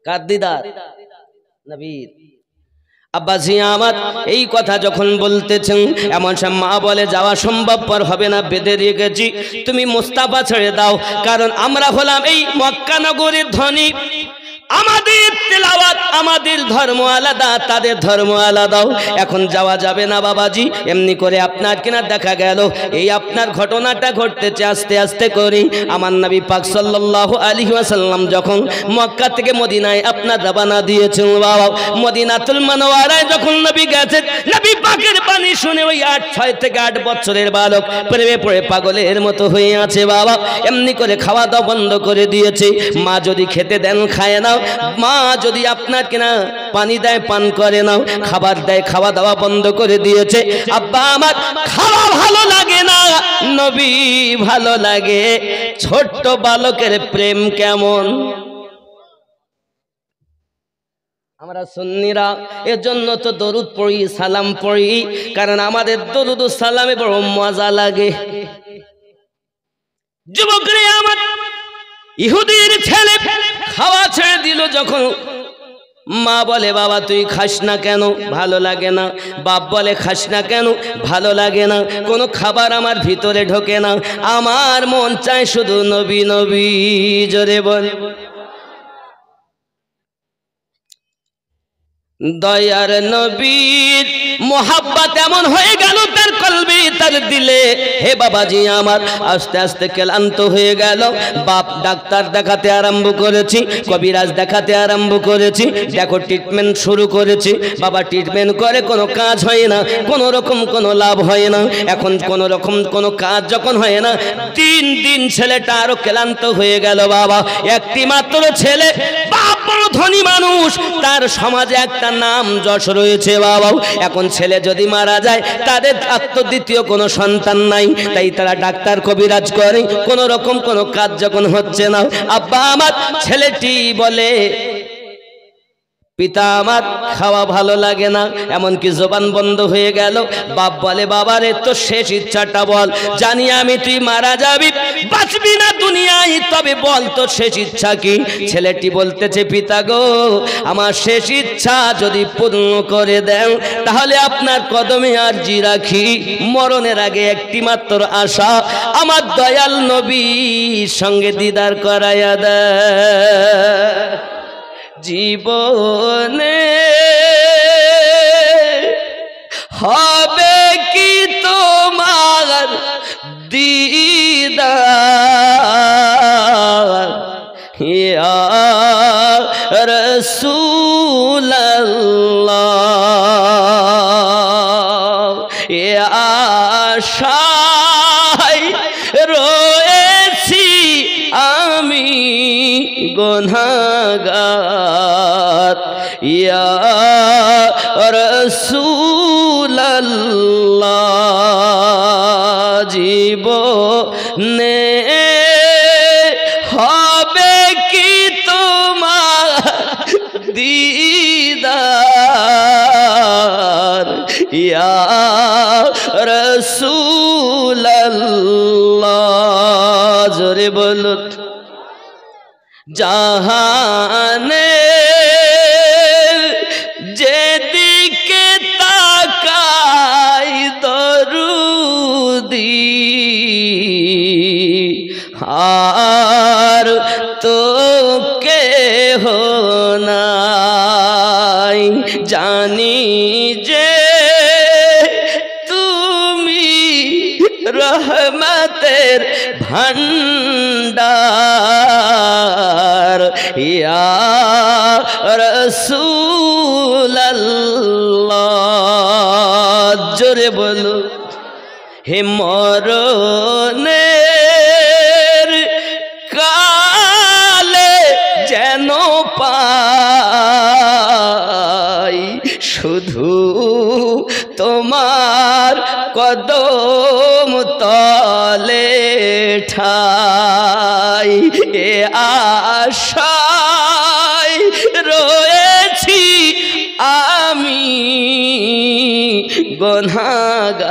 কার দিদার? নবীর। আব্বাজি আমার এই কথা যখন বলতেছেন, এমন সব মা বলে যাওয়া সম্ভবপর হবে না, বেঁধে রেখেছি, তুমি মুস্তাফা ছেড়ে দাও। কারণ আমরা হলাম এই মক্কা নগরীর ধনী, আমাদের তেলাওয়াত, আমাদের ধর্ম আলাদা, তাদের ধর্ম আলাদাও। এখন যাওয়া যাবে না বাবাজি। এমনি করে আপনার কিনা দেখা গেল এই আপনার ঘটনাটা ঘটতেছে আস্তে আস্তে করে। আমার নবী পাক সাল্লাল্লাহু আলাইহি ওয়াসাল্লাম যখন মক্কা থেকে মদিনায় আপনার রওনা দিয়েছেন বাবা, মদিনাতুল মুনাওয়ারায় যখন নবী গেছেন, নবী পাকের বাণী শুনে ওই 6 থেকে 8 বছরের বালক প্রেমে পড়ে পাগলের মতো হয়ে আছে বাবা। এমনি করে খাওয়া দাওয়া বন্ধ করে দিয়েছে। মা যদি খেতে দেন খায় না, মা যদি আপনার কিনা পানি দেয় পান করে নাও, খাবার দেয় খাওয়া দাওয়া বন্ধ করে দিয়েছে। আব্বা আমার খাওয়া ভালো লাগে না, নবী ভালো লাগে। ছোট্ট বালকের প্রেম কেমন! আমরা সুন্নিরা এজন্য তো দরুদ পড়ি, সালাম পড়ি, কারণ আমাদের দরুদ ও সালামে বড় মজা লাগে। যুবকরে আমার ইহুদির ছেলে খাওয়া ছেড়ে দিল যখন, মা বলে বাবা তুই খাস না কেন? ভালো লাগে না। বাপ বলে খাস না কেন? ভালো লাগে না। কোনো খাবার আমার ভিতরে ঢোকে না, আমার মন চায় শুধু নবী নবী। জোরে বল দয়ার নবীর মোহাব্বত এমন হয়ে গেল তার কলবে, তার দিলে। হে বাবাজি আমার আস্তে আস্তে ক্লান্ত হয়ে গেল। বাপ ডাক্তার দেখাতে আরম্ভ করেছি, কবিরাজ দেখাতে আরম্ভ করেছি, দেখো ট্রিটমেন্ট শুরু করেছি। বাবা ট্রিটমেন্ট করে কোনো কাজ হয় না, কোনো রকম কোনো লাভ হয় না। এখন কোনো রকম কোনো কাজ যখন হয় না, দিন দিন ছেলেটা আরো ক্লান্ত হয়ে গেল বাবা। একটি মাত্র ছেলে, বাপ বড় ধনী মানুষ, তার সমাজে একটা নাম যশ রয়েছে বাবা। এখন ছেলে যদি মারা যায়, তাদের দ্বিতীয় কোনো সন্তান নাই, তাই তারা ডাক্তার কবিরাজ করে, কোনো রকম কোনো কাজ যখন হচ্ছে না, আব্বা আমার ছেলেটি বলে পিতা আমার খাওয়া ভালো লাগে না, এমনকি জবান বন্ধ হয়ে গেল। বাপ বলে বাবারে তোর শেষ ইচ্ছাটা বল, জানি আমি তুই মারা যাবি, বাঁচবি না দুনিয়ায়, তবে বল তোর শেষ ইচ্ছা কি? ছেলেটি বলতেছে পিতা গো, আমার শেষ ইচ্ছা যদি পূর্ণ করে দেন তাহলে আপনার কদমে আরজি রাখি। মরণের আগে একটি মাত্র আশা, আমার দয়াল নবীর সঙ্গে দিদার করাইয়া দেয়। জীবনে হবে কি তোমার দিদার, ইয়া রাসূলুল্লাহ, এ আশায় রয়েছি আমি গুনাহগার, ইয়া রাসূলুল্লাহ। জীবনে হবে কি তোমার দিদার, ইয়া রাসূলুল্লাহ। জোরে বলুন জাহানে যেদিকে তাকাই দরুদি চাই জানি যে তুমি রহমতের ভান্ডার ইয়া রাসূলুল্লাহ জোরে বলো হে মরণের কালে যেন পাই শুধু তোমার কদম তলে ঠাই এ আশায় রয়েছি আমি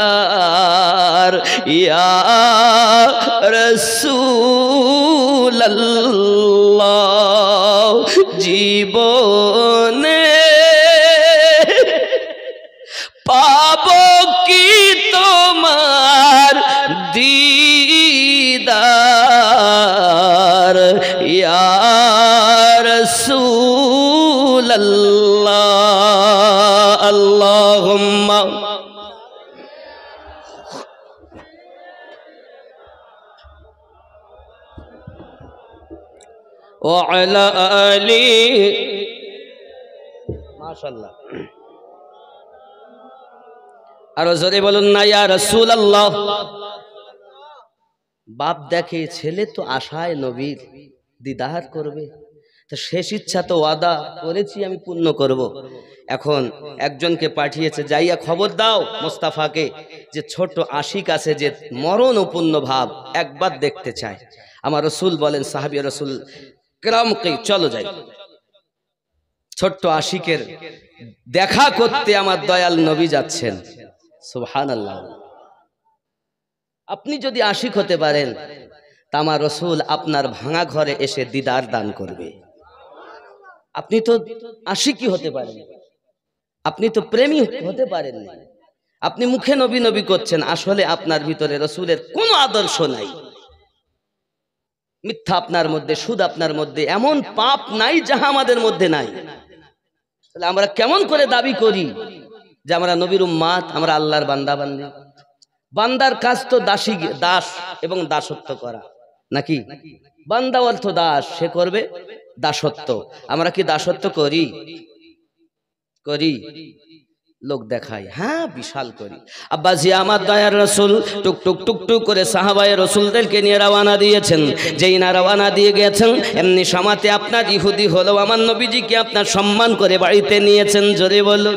গুনাহগার ইয়া রাসূলুল্লাহ জীবনে পাবো কি তোমার দিদার ইয়া রাসূলুল্লাহ আল্লাহুম্মা ওয়া আলা আলি মাশাআল্লাহ আর জোরে বলুন না ইয়া রাসূলুল্লাহ বাপ দেখে ছেলে তো আশায় নবীর দিদার করবে তো শেষ ইচ্ছা তো ওয়াদা করেছি আমি পূর্ণ করব এখন একজনকে পাঠিয়েছে যাইয়া খবর দাও মোস্তাফাকে যে ছোট আশিক আছে যে মরণপূর্ণ ভাব একবার দেখতে চায় আমার রাসূল বলেন সাহাবী রাসূল কিরামকে চলো যাই ছোট্ট আশিকের দেখা করতে আমার দয়াল নবী যাচ্ছেন সুবহানাল্লাহ আপনি যদি আশিক হতে পারেন তা আমার রাসূল আপনার ভাঙা ঘরে এসে দিদার দান করবে আপনি তো আশিকই হতে পারেন আপনি তো প্রেমী হতে পারেন না আপনি মুখে নবী নবী করছেন আসলে আপনার ভিতরে রাসূলের কোনো আদর্শ নাই মিথ্যা আপনার মধ্যে সুদ আপনার মধ্যে এমন পাপ নাই যাহা আমাদের মধ্যে নাই তাহলে আমরা কেমন করে দাবি করি যে আমরা নবীর উম্মাত আমরা আল্লাহর বান্দা বান্দি বান্দার কাজ তো দাস এবং দাসত্ব করা নাকি বান্দা অর্থ দাস সে করবে দাসত্ব আমরা কি দাসত্ব করি করি লোক দেখাই হ্যাঁ বিশাল করি আব্বাজি আমার দয়ার রাসূল টুক টুক টুক টুক করে সাহাবায়ে রাসূলদেরকে নিয়ে রওনা দিয়েছেন যেই না রওনা দিয়ে গেছেন এমনি সমাতে আপনার ইহুদি হলো আমার নবীজিকে আপনার সম্মান করে বাড়িতে নিয়েছেন জোরে বলো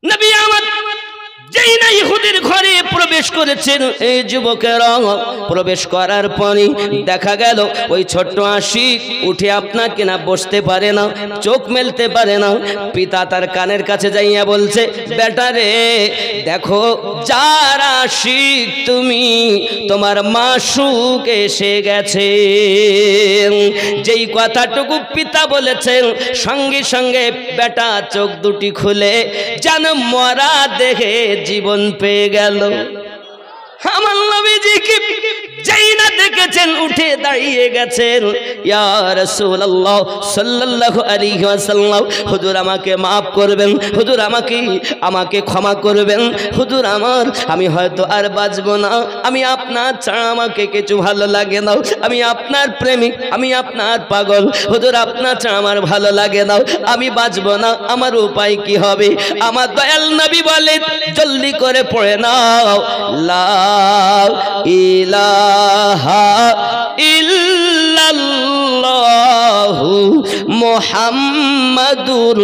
নবী আমার যেই না ইহুদির ঘরে প্রবেশ করেছেন এই যুবকেরা প্রবেশ করার পরই দেখা গেল ওই ছোট্ট আশিক উঠে আপনাকে না বসতে পারে না চোখ মেলতে পারে না পিতা তার কানের কাছে যাইয়া বলছে বেটা রে দেখো যার আশিক তুমি তোমার মাসুক এসে গেছে যেই কথাটুকু পিতা বলেছেন সঙ্গে সঙ্গে বেটা চোখ দুটি খুলে যেন মরা দেখে জীবন পেয়ে গেল আমার নবীজিকে যেই না দেখেছেন উঠে দাঁড়িয়ে গেছেন ইয়া রাসূলুল্লাহ সাল্লাল্লাহু আলাইহি ওয়াসাল্লাম হুজুর আমাকে maaf করবেন হুজুর আমাকে ক্ষমা করবেন হুজুর আমি হয়তো আর বাঁচব না আমি আপনার ছাড়া আমাকে কিছু ভালো লাগে না আমি আপনার প্রেমিক আমি আপনার পাগল হুজুর আপনার ছাড়া আমার ভালো লাগে না আমি বাঁচব না আমার উপায় কি হবে আমার দয়াল নবী বলেন জলদি করে পড়ে নাও লা ইলাহা ইল্লাল্লাহু মুহাম্মাদুর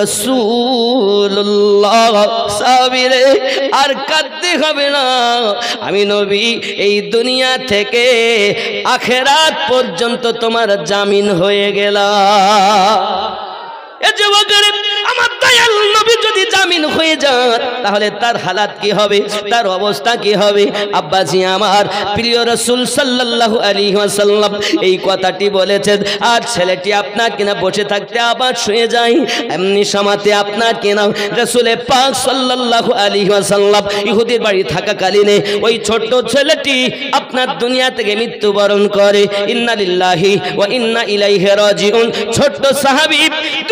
রাসূলুল্লাহ সাবিরে আর কাঁদতে হবে না আমি নবী এই দুনিয়া থেকে আখিরাত পর্যন্ত তোমার জামিন হয়ে গেলাম এ যুবকের আমার দয়াল নবী যদি জামিন হয়ে যান তাহলে তার হালাত কি হবে, তার অবস্থা কি হবে? আব্বাজি আমার, প্রিয় রাসূল সাল্লাল্লাহু আলাইহি ওয়াসাল্লাম এই কথাটি বলেছেন। আর ছেলেটি আপনার কিনা বসে থাকতে আবার শুয়ে যায়, এমনি সময়তে আপনার কিনা রাসূল পাক সাল্লাল্লাহু আলাইহি ওয়াসাল্লাম ইহুদির বাড়ি থাকাকালীনে ওই ছোট্ট ছেলেটি আপনার দুনিয়া থেকে মৃত্যুবরণ করে। ইন্না লিল্লাহি ওয়া ইন্না ইলাইহি রাজিউন। ছোট্ট সাহাবী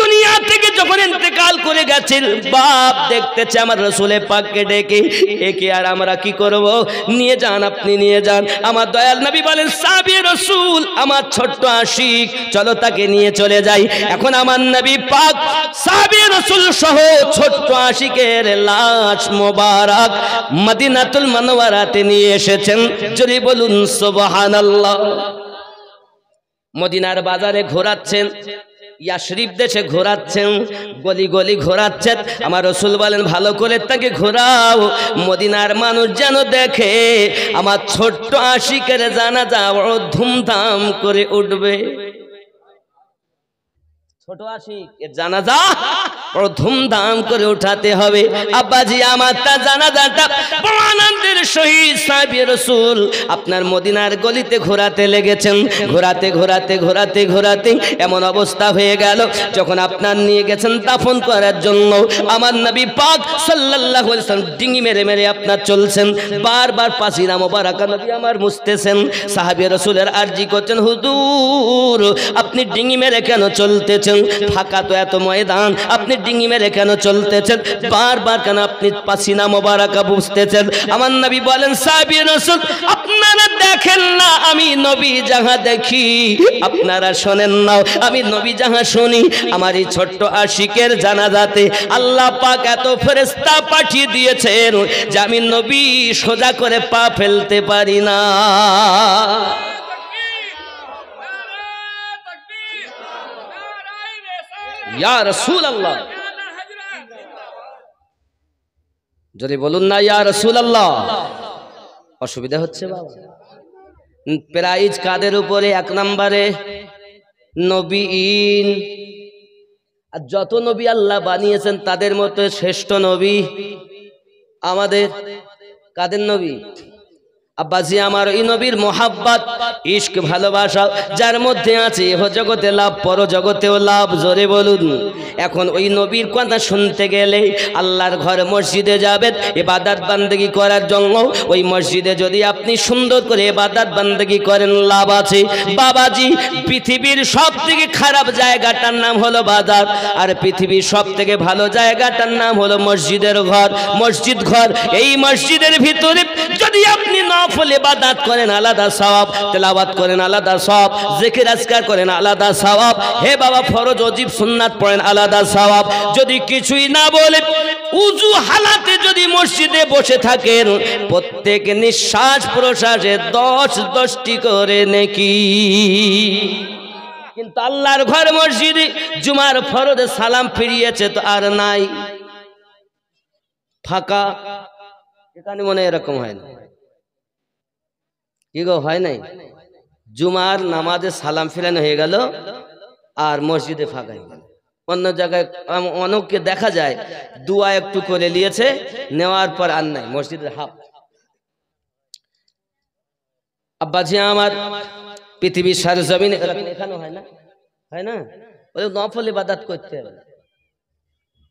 দুনিয়া থেকে যখন ইন্তেকাল করে গেছেন, বাপ দেখতেছে আমার রাসূলের পাককে ডেকে, একে আর আমরা কি করব? নিয়ে যান, আপনি নিয়ে যান। আমার দয়াল নবী বলেন, সাহাবী রাসূল আমার ছোট্ট আশিক, চলো তাকে নিয়ে চলে যাই। এখন আমার নবী পাক সাহাবী রাসূল সহ ছোট্ট আশিকের লাশ মোবারক মদিনাতুল মুনাওয়ারাতে নিয়ে এসেছেন। যদি বলুন সুবহানাল্লাহ। মদিনার বাজারে ঘোরাচ্ছেন, ইয়াশরিফ দেশে ঘোরাচ্ছেন, গলি গলি ঘোরাচ্ছেন। আমার রাসূল বলেন, ভালো করে তাকে ঘোরাও, মদিনার মানুষ যেন দেখে আমার ছোট্ট আশিকের জানাজা বড় ধুমধাম করে উঠবে। ছোট আশিক এর জানাজা বড় ধুমধাম করে উঠাতে হবে। আব্বাজি আমার তার জানাজাটা বড় আনন্দের সহিত সাহাবী রাসূল আপনার মদিনার গলিতে ঘোরাতে লেগেছেন। ঘোরাতে ঘোরাতে ঘোরাতে ঘোরাতে এমন অবস্থা হয়ে গেল, যখন আপনার নিয়ে গেছেন দাফন করার জন্য, আমার নবী পাক সাল্লাল্লাহু আলাইহি ওয়াসাল্লাম ডিঙি মেরে মেরে আপনার চলছেন, বারবার পাসিনা মোবারকা নবী আমার মুছতেছেন। সাহাবী রাসূলের আরজি করছেন, হুজুর আপনি ডিঙি মেরে কেন চলতেছেন? ফাঁকা তো এত ময়দান, আপনি ডিঙি মেরে কেন চলতেছেন? বারবার কেন আপনি পাসিনা মোবারকা বুঝতেছেন? আমার নবী বলেন, সাহাবী রাসূল আপনারা দেখেন না আমি নবী যাহা দেখি, আপনারা শোনেন না আমি নবী যাহা শুনি। আমার এই ছোট্ট আশিকের জানাজাতে আল্লাহ পাক এত ফেরেশতা পাঠিয়ে দিয়েছেন যে আমি নবী সোজা করে পা ফেলতে পারি না। ইয়া রাসূলুল্লাহ, যদি বলুন না ইয়া রাসূলুল্লাহ। অসুবিধা হচ্ছে বাবা? প্রাইজ কাদের উপরে? এক নম্বরে নবীন। আর যত নবী আল্লাহ বানিয়েছেন তাদের মতো শ্রেষ্ঠ নবী আমাদের কাদের নবী? আব্বাজি আমার, এই নবীর মোহাব্বত, ইশক, ভালোবাসা যার মধ্যে আছে ইহ জগতে লাভ, পর জগতেও লাভ। জোরে বলুন। এখন ওই নবীর কথা শুনতে গেলে আল্লাহর ঘর মসজিদে যাবেন ইবাদত বান্দেগি করার জন্য। ওই মসজিদে যদি আপনি সুন্দর করে ইবাদত বান্দেগি করেন লাভ আছে। বাবাজি, পৃথিবীর সব থেকে খারাপ জায়গাটার নাম হলো বাজার, আর পৃথিবীর সব থেকে ভালো জায়গাটার নাম হলো মসজিদের ঘর, মসজিদ ঘর। এই মসজিদের ভিতরে যদি আপনি নফল ইবাদত করেন আলাদা সওয়াব, তেলাওয়াত করেন আলাদা সওয়াব, জিকির আজকার করেন আলাদা সওয়াব, হে বাবা ফরজ ওয়াজিব সুন্নাত পড়েন আলাদা সওয়াব। যদি কিছুই না বলে উযু হালাতে যদি মসজিদে বসে থাকেন, প্রত্যেক নিঃশ্বাস প্রশ্বাসে 10-10টি করে নেকি। কিন্তু আল্লাহর ঘর মসজিদে জুমার ফরজে সালাম ফিরিয়েছে তো আর নাই, ফাঁকা। এখানে মনে এরকম হয় না? কি গো, হয় নাই? জুমার নামাজে সালাম ফিরানো হয়ে গেল আর মসজিদে ফাঁকা হয়ে গেল। অন্য জায়গায় অনেককে দেখা যায় দুয়া একটু করে নিয়েছে, নেওয়ার পর আর নাই, মসজিদের হাফ। আব্বাজি আমার, পৃথিবীর সরজমিনে এখানে হয় না, হয় না? ওই নফল ইবাদত করতে হবে,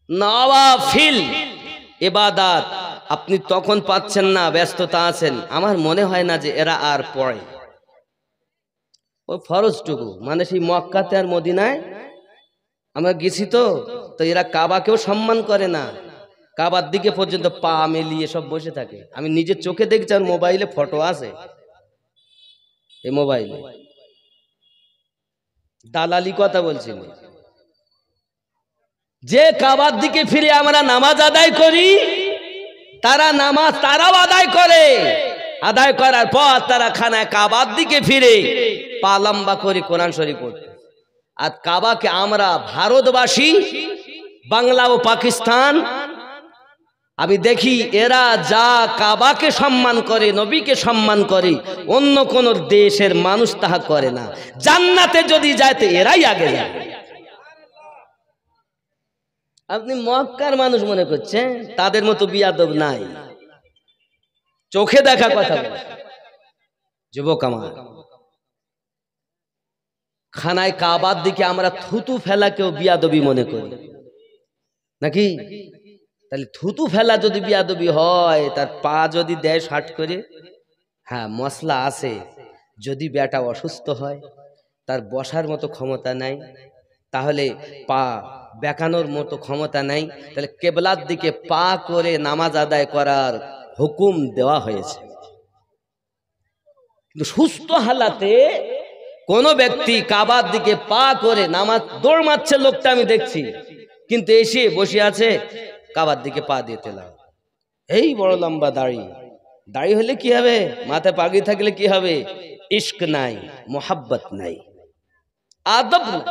নওয়াফিল ইবাদত আপনি তখন পাচ্ছেন না, ব্যস্ততা আছেন। আমার মনে হয় না যে এরা আর পড়ে ওই ফরজটুকু, মানে সেই মক্কাতে আর মদিনায় আমরা গেছি তো এরা কাবাকেও সম্মান করে না, কাবার দিকে পর্যন্ত পা মেলিয়ে সব বসে থাকে। আমি নিজের চোখে দেখছি, আর মোবাইলে ফটো আছে, এই মোবাইলে দালালি কথা বলছি। যে কাবার দিকে ফিরে আমরা নামাজ আদায় করি, তারা নামাজ তারাও আদায় করে, আদায় করার পর তারা খানায় কাবার দিকে ফিরে পা লম্বা করে কোরআন শরীফ পড়তে। আর কাবাকে আমরা ভারতবাসী, বাংলা ও পাকিস্তান, আমি দেখি এরা যা কাবাকে সম্মান করে, নবীকে সম্মান করে, অন্য কোন দেশের মানুষ তাহা করে না। জান্নাতে যদি যায় তো এরাই আগে যায়। আপনি মক্কার মানুষ মনে করছেন, তাদের মতো বিয়াদব নাই। চোখে দেখা কথা বলে। যুবক আমার, খানায় কাবার দিকে আমরা থুতু ফেলাকেও বিয়াদবি মনে করি নাকি? তাহলে থুতু ফেলা যদি বিয়াদবি হয়, তার পা যদি দেয় শার্ট করে, হ্যাঁ মশলা আছে। যদি বেটা অসুস্থ হয়, তার বসার মতো ক্ষমতা নাই, তাহলে পা বেঁকানোর মতো ক্ষমতা নাই, তাহলে কেবলার দিকে পা করে নামাজ আদায় করার হুকুম দেওয়া হয়েছে। কিন্তু সুস্থ হালাতে কোন ব্যক্তি কাবার দিকে পা করে নামাজ দৌড় মারছে, লোকটা আমি দেখছি, কিন্তু এসে বসে আছে কাবার দিকে পা দিয়ে তেলাওয়াত। এই বড় লম্বা দাড়ি, দাড়ি হলে কি হবে? মাথায় পাগড়ি থাকলে কি হবে? ইশক নাই, মোহাব্বত নাই, আদব নাই।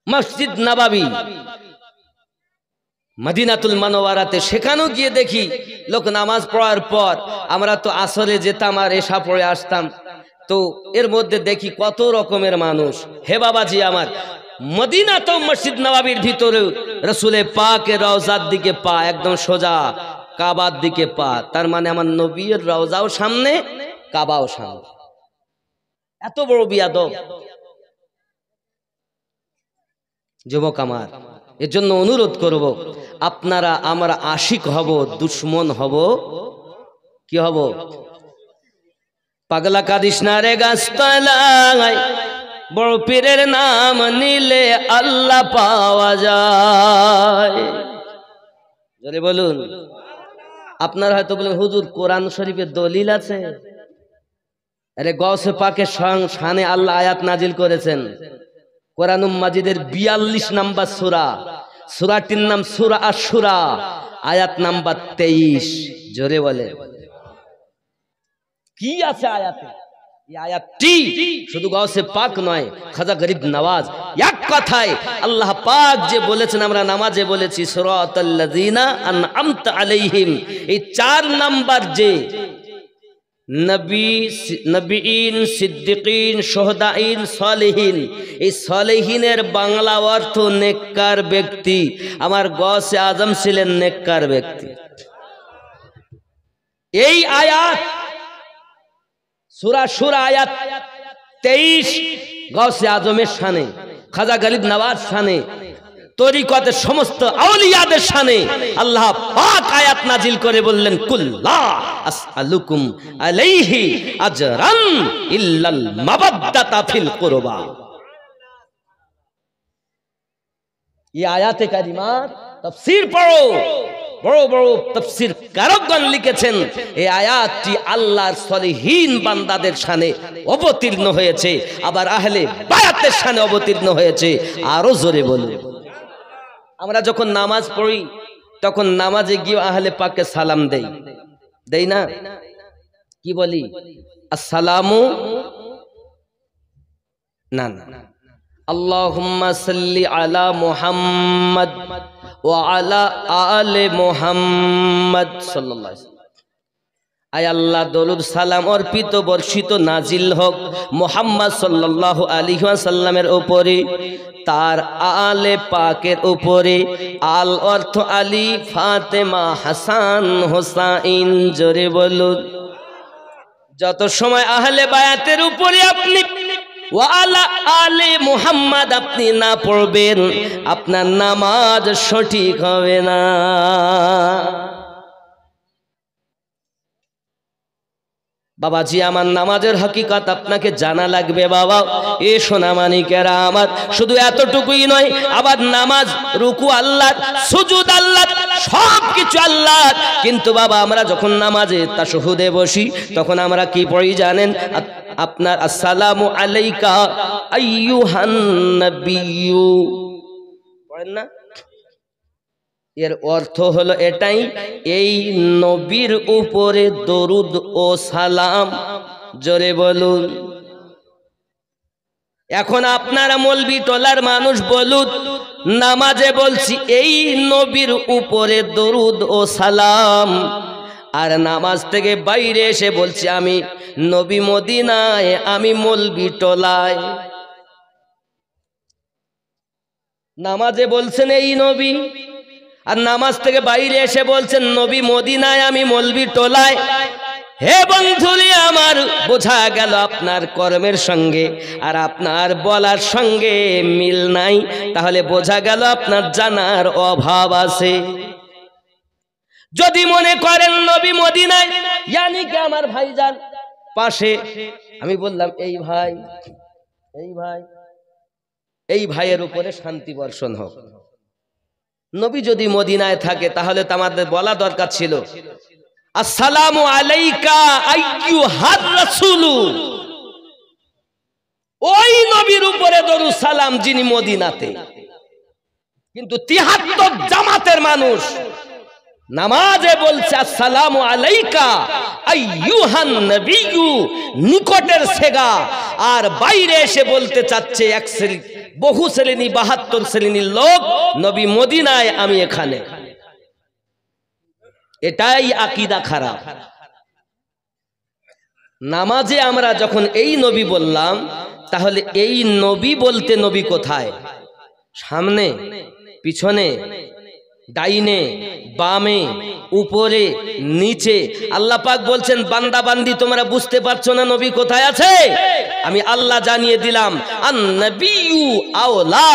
মসজিদ নববী মদিনাতুল মুনাওয়ারাতে, সেখানেও গিয়ে দেখি লোক নামাজ পড়ার পর, আমরা তো আসরে যেতাম আর এশা পড়ে আসতাম, তো এর মধ্যে দেখি কত রকমের মানুষ। হে বাবাজি আমার, মদিনা তো মসজিদ নববীর ভিতরে রসুলে পাকের রওজার দিকে পা, একদম সোজা কাবার দিকে পা, তার মানে আমার নবীর রওজাও সামনে, কাবাও সামনে। এত বড় বিয়াদব যুবক আমার। এর জন্য অনুরোধ করব, আপনারা আমরা আশিক হব, দুশ্মন হব, কি হব? পাগলা কাদিস না রে গাছতলায়, বড় পীরের নাম নিলে আল্লাহ পাওয়া যায়। জোরে বলুন। আপনারা হয়তো বলেন, হুজুর কোরআন শরীফের দলিল আছে? আরে গৌসে পাকের শানে আল্লাহ আয়াত নাজিল করেছেন। কোরআন মাজিদের 42 নাম্বার সূরা, সূরাটির নাম সূরা আশ-শুরা, আয়াত নাম্বার 23। জোরে বলে কি আছে আয়াতে? এই আয়াতটি শুধু গৌসে পাক নয়, খাজা গরিব নওয়াজ, এক কথায় আল্লাহ পাক যে বলেছেন, আমরা নামাজে বলেছি সিরাতাল লাযিনা আনআমতা আলাইহিম, এই 4 নাম্বার যে নবীন, সিদ্দিকিন, শুহাদাইন, সালেহিন, এই সালেহিনের বাংলা অর্থ নেককার ব্যক্তি। আমার গৌসে আজম ছিলেন নেককার ব্যক্তি। এই আয়াত সূরা শুরা আয়াত 23 গৌসে আজমের শানে, খাজা গরিব নওয়াজ শানে, তরিকতের সমস্ত আউলিয়াদের শানে আল্লাহ পাক আয়াত নাজিল করে বললেন, কুল্লা আসআলুকুম আলাইহি আজরান ইল্লাল মাওয়াদ্দাতা ফিল কুরবা। এই আয়াতে কারিমার তাফসীর পড়ো, বড় বড় তাফসীর কারকগণ লিখেছেন, এই আয়াতটি আল্লাহর সলিহিন বান্দাদের শানে অবতীর্ণ হয়েছে, আবার আহলে বায়াতের শানে অবতীর্ণ হয়েছে। আরো জোরে বলুন। আমরা যখন নামাজ পড়ি, তখন নামাজে গিয়ে আহলে পাককে সালাম দেই, দেই না? কি বলি? আসসালামু, না না, আল্লাহুম্মা সাল্লি আলা মুহাম্মদ ওয়া আলা আলে মুহাম্মদ সাল্লাল্লাহু আলাইহি ওয়াসাল্লাম। আয় আল্লাহ দরুদ সালাম অর্পিত বর্ষিত নাজিল হোক মুহাম্মদ সাল্লাল্লাহু আলাইহি ওয়াসাল্লামের উপরে, তার আলে পাকের উপরে। আল অর্থ আলী, ফাতেমা, হাসান, হোসাইন। জোরে বলুন। যত সময় আহলে বায়াতের উপরে আপনি ওয়া আলা আলে মুহাম্মদ আপনি না পড়বেন, আপনার নামাজ সঠিক হবে না। বাবাজি আমার, নামাজের হকিকত আপনাকে জানা লাগবে বাবা। এ সোনামানিকেরা আমার, শুধু এতটুকুই নয়, আবার নামাজ রুকু আল্লাহ, সুজুদ আল্লাহ, সব কিছু আল্লাহ। কিন্তু বাবা আমরা যখন নামাজে তাশাহুদে বসি, তখন আমরা কি পড়ি জানেন? আপনার আসসালামু আলাইকা আইয়ুহান নাবিয়্যু পড়েন না? এর অর্থ হলো এটাই, এই নবীর উপরে দরুদ ও সালাম। জোরে বলুন। এখন আপনারা মৌলবি টলার মানুষ বলুন, নামাজে বলছি এই নবীর উপরে দরুদ ও সালাম, আর নামাজ থেকে বাইরে এসে বলছি আমি নবী মদিনায়, আমি মৌলবি টলায়। নামাজে বলছেন এই নবী, আর নামাজ থেকে বাইরে এসে বলছেন নবী মদিনায়, আমি মলবি টোলায়। হে বন্ধুলি আমার, বোঝা গেল আপনার কর্মের সঙ্গে আর আপনার বলার সঙ্গে মিল নাই। তাহলে বোঝা গেল আপনার জানার অভাব আছে। যদি মনে করেন নবী মদিনায়, ইয়ানি কি আমার ভাইজান পাশে, আমি বললাম এই ভাই, এই ভাই, এই ভাইয়ের উপরে শান্তি বর্ষণ হোক। নবী যদি মদিনায় থাকে তাহলে তো আমাদের বলা দরকার ছিল আসসালামু আলাইকা আইয়ুহার রাসূলু, ওই নবীর উপরে দরুদ সালাম যিনি মদিনাতে। কিন্তু ৭৩ জামাতের মানুষ নামাজে বলছে আসসালামু আলাইকা আইয়ুহান নবিয়্যু, নিকটের সেগা, আর বাইরে এসে বলতে চাচ্ছে এক শ্রেণী, বহু শ্রেণী, ৭২ শ্রেণীর লোক, নবী মদিনায় আমি এখানে। এটাই আকীদা খারাপ। নামাজে আমরা যখন এই নবী বললাম, তাহলে এই নবী বলতে নবী কোথায়? সামনে, পিছনে, ডাইনে, বামে, উপরে, নিচে? আল্লাহ পাক বলছেন বান্দা বান্দি তোমরা বুঝতে পারছো না নবী কোথায় আছে? আমি আল্লাহ জানিয়ে দিলাম, আন-নাবিয়্যু আওলা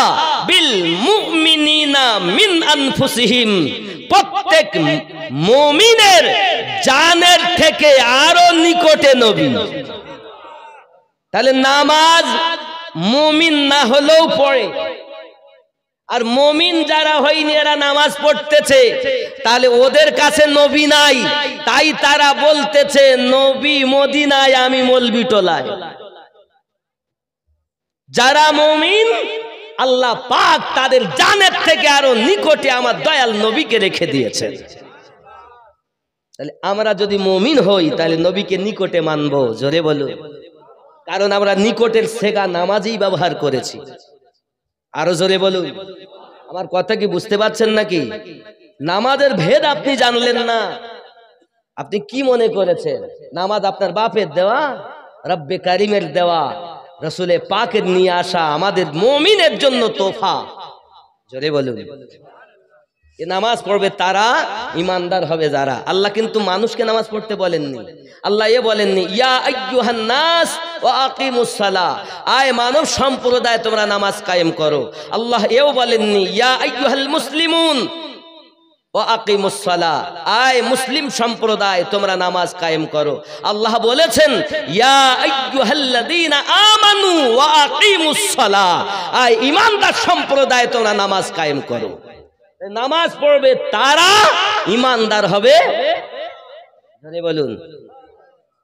বিল মুমিনিনা মিন আনফুসিহিম, প্রত্যেক মুমিনের জানের থেকে আরো নিকটে নবী। তাহলে নামাজ মুমিন না হলেও পড়ে, আর মুমিন যারা হয়নি এরা নামাজ পড়তেছে, তাহলে ওদের কাছে নবী নাই, তাই তারা বলতেছে নবী মদিনায়, আমি মলবি টোলায়। যারা মুমিন, আল্লাহ পাক তাদের জানের থেকে আরো নিকটে আমার দয়াল নবীকে রেখে দিয়েছেন। তাহলে আমরা যদি মুমিন হই তাহলে নবীকে নিকটে মানবো, জোরে বলো। কারণ আমরা নিকটের সেগা নামাজেই ব্যবহার করেছি। আরো জোরে বলুন। আমার কথা কি বুঝতে পারছেন নাকি? নামাজের ভেদ আপনি জানলেন না। আপনি কি মনে করেছেন নামাজ আপনার বাপের দেওয়া, রব্বে কারিমের দেওয়া, রসুলে পাকের নিয়ে আসা, আমাদের মুমিনের জন্য তোফা? জোরে বলুন। এ নামাজ পড়বে তারা, ইমানদার হবে যারা। আল্লাহ কিন্তু মানুষকে নামাজ পড়তে বলেননি। আল্লাহ এ বলেননি ইয়া আইয়ুহান নাস ওয়া আকিমুস সালাহ, আয় মানব সম্প্রদায় তোমরা নামাজ কায়েম করো। আল্লাহ এও বলেননি ইয়া আইয়ুহাল মুসলিমুন ওয়া আকিমুস সালাহ, আয় মুসলিম সম্প্রদায় তোমরা নামাজ কায়েম করো। আল্লাহ বলেছেন ইয়া আইয়ুহাল্লাযীনা আমানু ওয়া আকিমুস সালাহ, আয় ঈমানদার সম্প্রদায় তোমরা নামাজ কায়েম করো। নামাজ পড়বে তারা, ঈমানদার হবে। বলুন।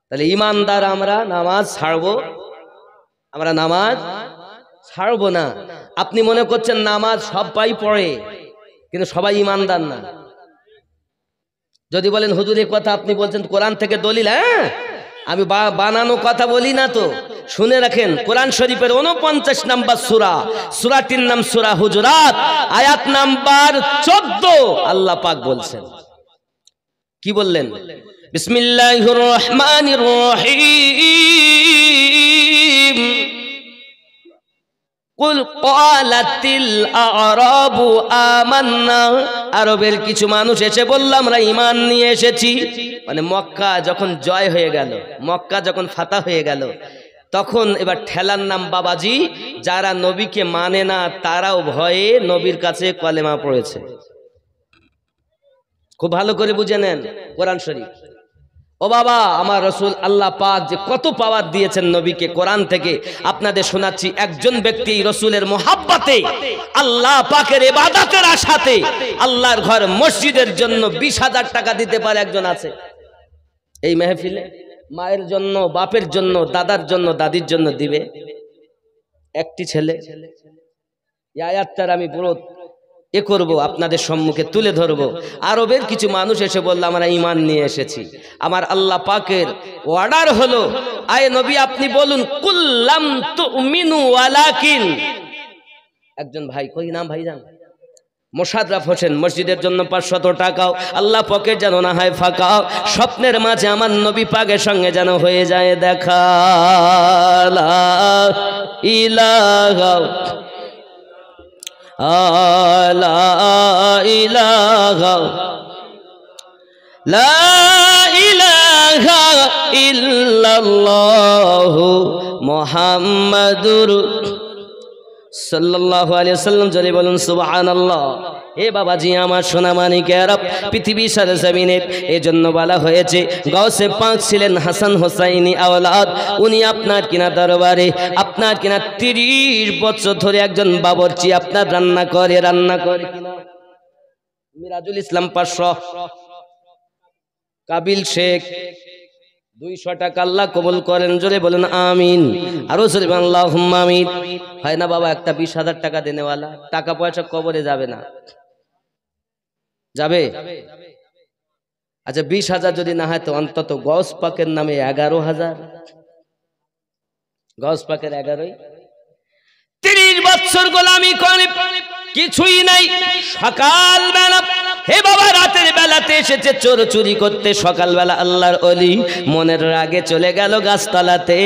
তাহলে ঈমানদার আমরা, নামাজ ছাড়বো? আমরা নামাজ ছাড়বো না। আপনি মনে করছেন নামাজ সবাই পড়ে, কিন্তু সবাই ঈমানদার না। যদি বলেন হুজুর এই কথা আপনি বলছেন কোরআন থেকে দলিল, হ্যাঁ, আমি বানানো কথা বলি না তো। শুনে রাখেন, কোরআন শরীফের 49 নম্বর সূরা, সূরাটির নাম সূরা হুজুরাত, আয়াত নাম্বার 14, আল্লাহ পাক বলছেন, কি বললেন? বিসমিল্লাহির রহমানির রহিম, কুল ক্বালাতিল আ'রাবু আমান্না, আরবের কিছু মানুষ এসে বলল আমরা ঈমান নিয়ে এসেছি। মানে মক্কা যখন জয় হয়ে গেল, মক্কা যখন ফাতা হয়ে গেল, তখন এবার ঠেলার নাম বাবাজি, যারা নবীকে মানে না তারাও ভয়ে নবীর কাছে কলেমা পড়েছে। খুব ভালো করে বুঝে নেন কোরআন শরীফ। ও বাবা, আমার রসুল আল্লাহ পাক যে কত পাওয়ার দিয়েছেন নবীকে, কোরআন থেকে আপনাদের শোনাচ্ছি। একজন ব্যক্তি রসুলের মোহাব্বতে, আল্লাহ পাকের ইবাদতের আশাতে আল্লাহর ঘর মসজিদের জন্য 20,000 টাকা দিতে পারে একজন আছে এই মেহফিলে? মায়ের জন্য, বাপের জন্য, দাদার জন্য, দাদির জন্য দিবে একটি ছেলে? এই আয়াতটার আমি পুরো এ করবো, আপনাদের সম্মুখে তুলে ধরবো। আরবের কিছু মানুষ এসে বলল আমরা ঈমান নিয়ে এসেছি। আমার আল্লাহ পাকের অর্ডার হলো, আয়ে নবী আপনি বলুন কুল্লাম তুমিনু ওয়ালাকিন। একজন ভাই, কই নাম ভাইজান? মোশাররফ হোসেন, মসজিদের জন্য 500 টাকাও আল্লাহ পকেট যেন না হয় ফাঁকাও, স্বপ্নের মাঝে আমার নবী পাকের সঙ্গে যেন হয়ে যায় দেখা। লা ইলাহা লা ইলাহা লা ইলাহা ইল্লাল্লাহু মুহাম্মাদুর সাল্লাল্লাহু আলাইহি ওয়াসাল্লাম। জোরে বলুন সুবহানাল্লাহ। এ বাবাজি আমার সোনা মানিকেরা, পৃথিবী সারা জমিনে এজন্য বলা হয়েছে গাউসে পাক ছিলেন হাসান হোসাইনি আওলাদ। উনি আপনার কিনা দরবারে আপনার কিনা 30 বছর ধরে একজন বাবরচি আপনার রান্না করে কিনা। মিরাজুল ইসলাম 500, কাবিল শেখ 200 টাকা আল্লাহ কবুল করেন। জোরে বলেন আমিন। আরো জোরে বলেন আল্লাহুম্মা আমিন। হয় না বাবা একটা 20,000 টাকা দেনেওয়ালা, টাকা পয়সা কবরে যাবে না, যাবে? আচ্ছা 20,000 যদি না হয় তো অন্তত গৌস পাকের নামে 11,000। গৌস পাকের 11, 30 বছর গোলামি করে কিছুই নাই। সকাল বেলা হে বাবা রাতের বেলাতে এসেছে চোর চুরি করতে। সকালবেলা আল্লাহর ওলি মনের রাগে চলে গেল গাছতলাতে।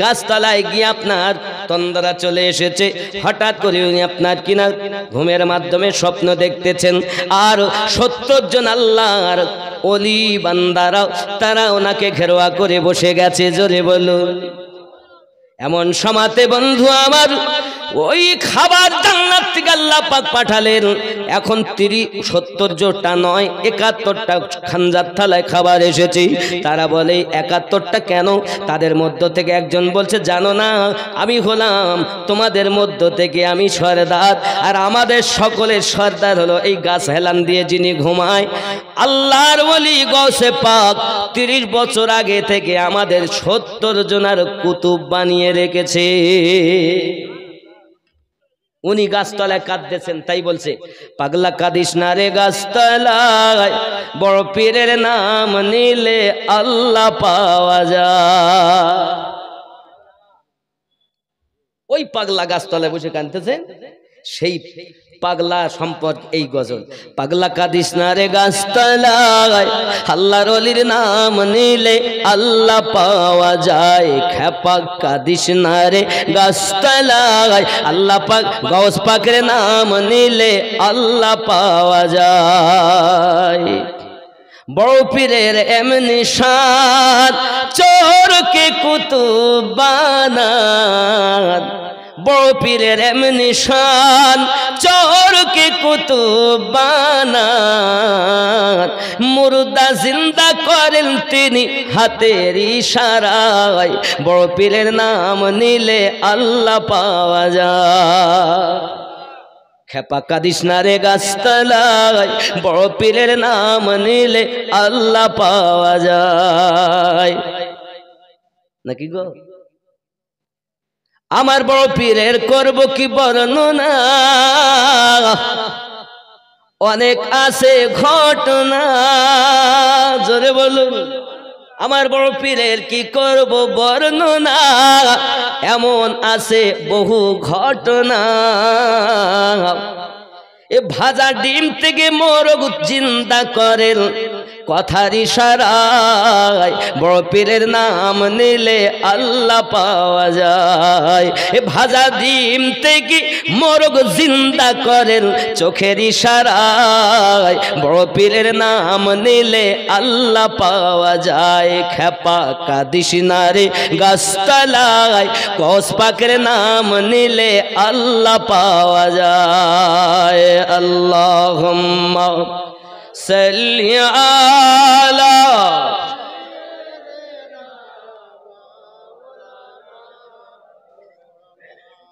গাছতলায় গিয়ে আপনার তন্দ্রা চলে এসেছে। হঠাৎ করে উনি আপনার কিনা ঘুমের মাধ্যমে স্বপ্ন দেখতেছেন। আর 70 জন আল্লাহর ওলি বান্দারা তারা ওনাকে ঘেরোয়া করে বসে গেছে। জোরে বলুন। এমন সমাতে বন্ধু আমার ওই খাবার জান্নাত থেকে আল্লাহ পাক পাঠালেন। এখন 70 জোটা নয় 71টা খানজাত থালায় খাবার এসেছে। তারা বলে 71টা কেন? তাদের মধ্য থেকে একজন বলছে জানো না আমি হলাম তোমাদের মধ্য থেকে আমি সরদার, আর আমাদের সকলের সরদার হলো এই গাছ হেলান দিয়ে যিনি ঘুমায় আল্লাহর ওলি গৌসে পাক 30 বছর আগে থেকে আমাদের 70 জনের কুতুব বানিয়ে রেখেছে। উনি গাছতলায় কাঁদতেছেন, তাই বলছে পাগলা কাঁদিস না রে গাছতলায়, বড় পীরের নাম নিলে আল্লাহ পাওয়া যায়। ওই পাগলা গাছতলায় বসে কাঁদতেছেন। সেই পাগলা সম্পর্কে এই গজল। পাগলা কাঁদিস না রে গাছতলায়, আল্লাহর ওলির নাম নিলে আল্লাহ পাওয়া যায়। খেপা কাঁদিস না রে গাছতলায়, আল্লাহ পাক গৌস পাকের নাম নিলে আল্লাহ পাওয়া যায়। বড় পীরের এমনি শান চোরকে কুতুব বানান। বড় পীরের এমনি শান চোরকে কুতুব বানান। মুর্দা জিন্দা করেন তিনি হাতের ইশারায়। বড় পীরের নাম নিলে আল্লাহ পাওয়া যায়। খেপা কাঁদিস না রে গাছতলায়, বড় পীরের নাম নিলে আল্লাহ পাওয়া যায়। নাকি গো? আমার বড় পীরের করব কি বর্ণনা, অনেক আছে ঘটনা। জোরে বলুন। আমার বড় পীরের কি করব বর্ণনা, এমন আছে বহু ঘটনা। এ ভাজা ডিম থেকে মোরগ জিন্দা করেন কথার ইশারায়। বড় পীরের নাম নিলে আল্লাহ পাওয়া যায়। এ ভাজা ডিম থেকে মোরগ জিন্দা করেন চোখের ইশারায়। বড় পীরের নাম নিলে আল্লাহ পাওয়া যায়। খেপা কাঁদিস না রে গাছতলায়, গৌস পাকের নাম নিলে আল্লাহ পাওয়া যায়। আল্লাহুম্মা সাল্লি আলা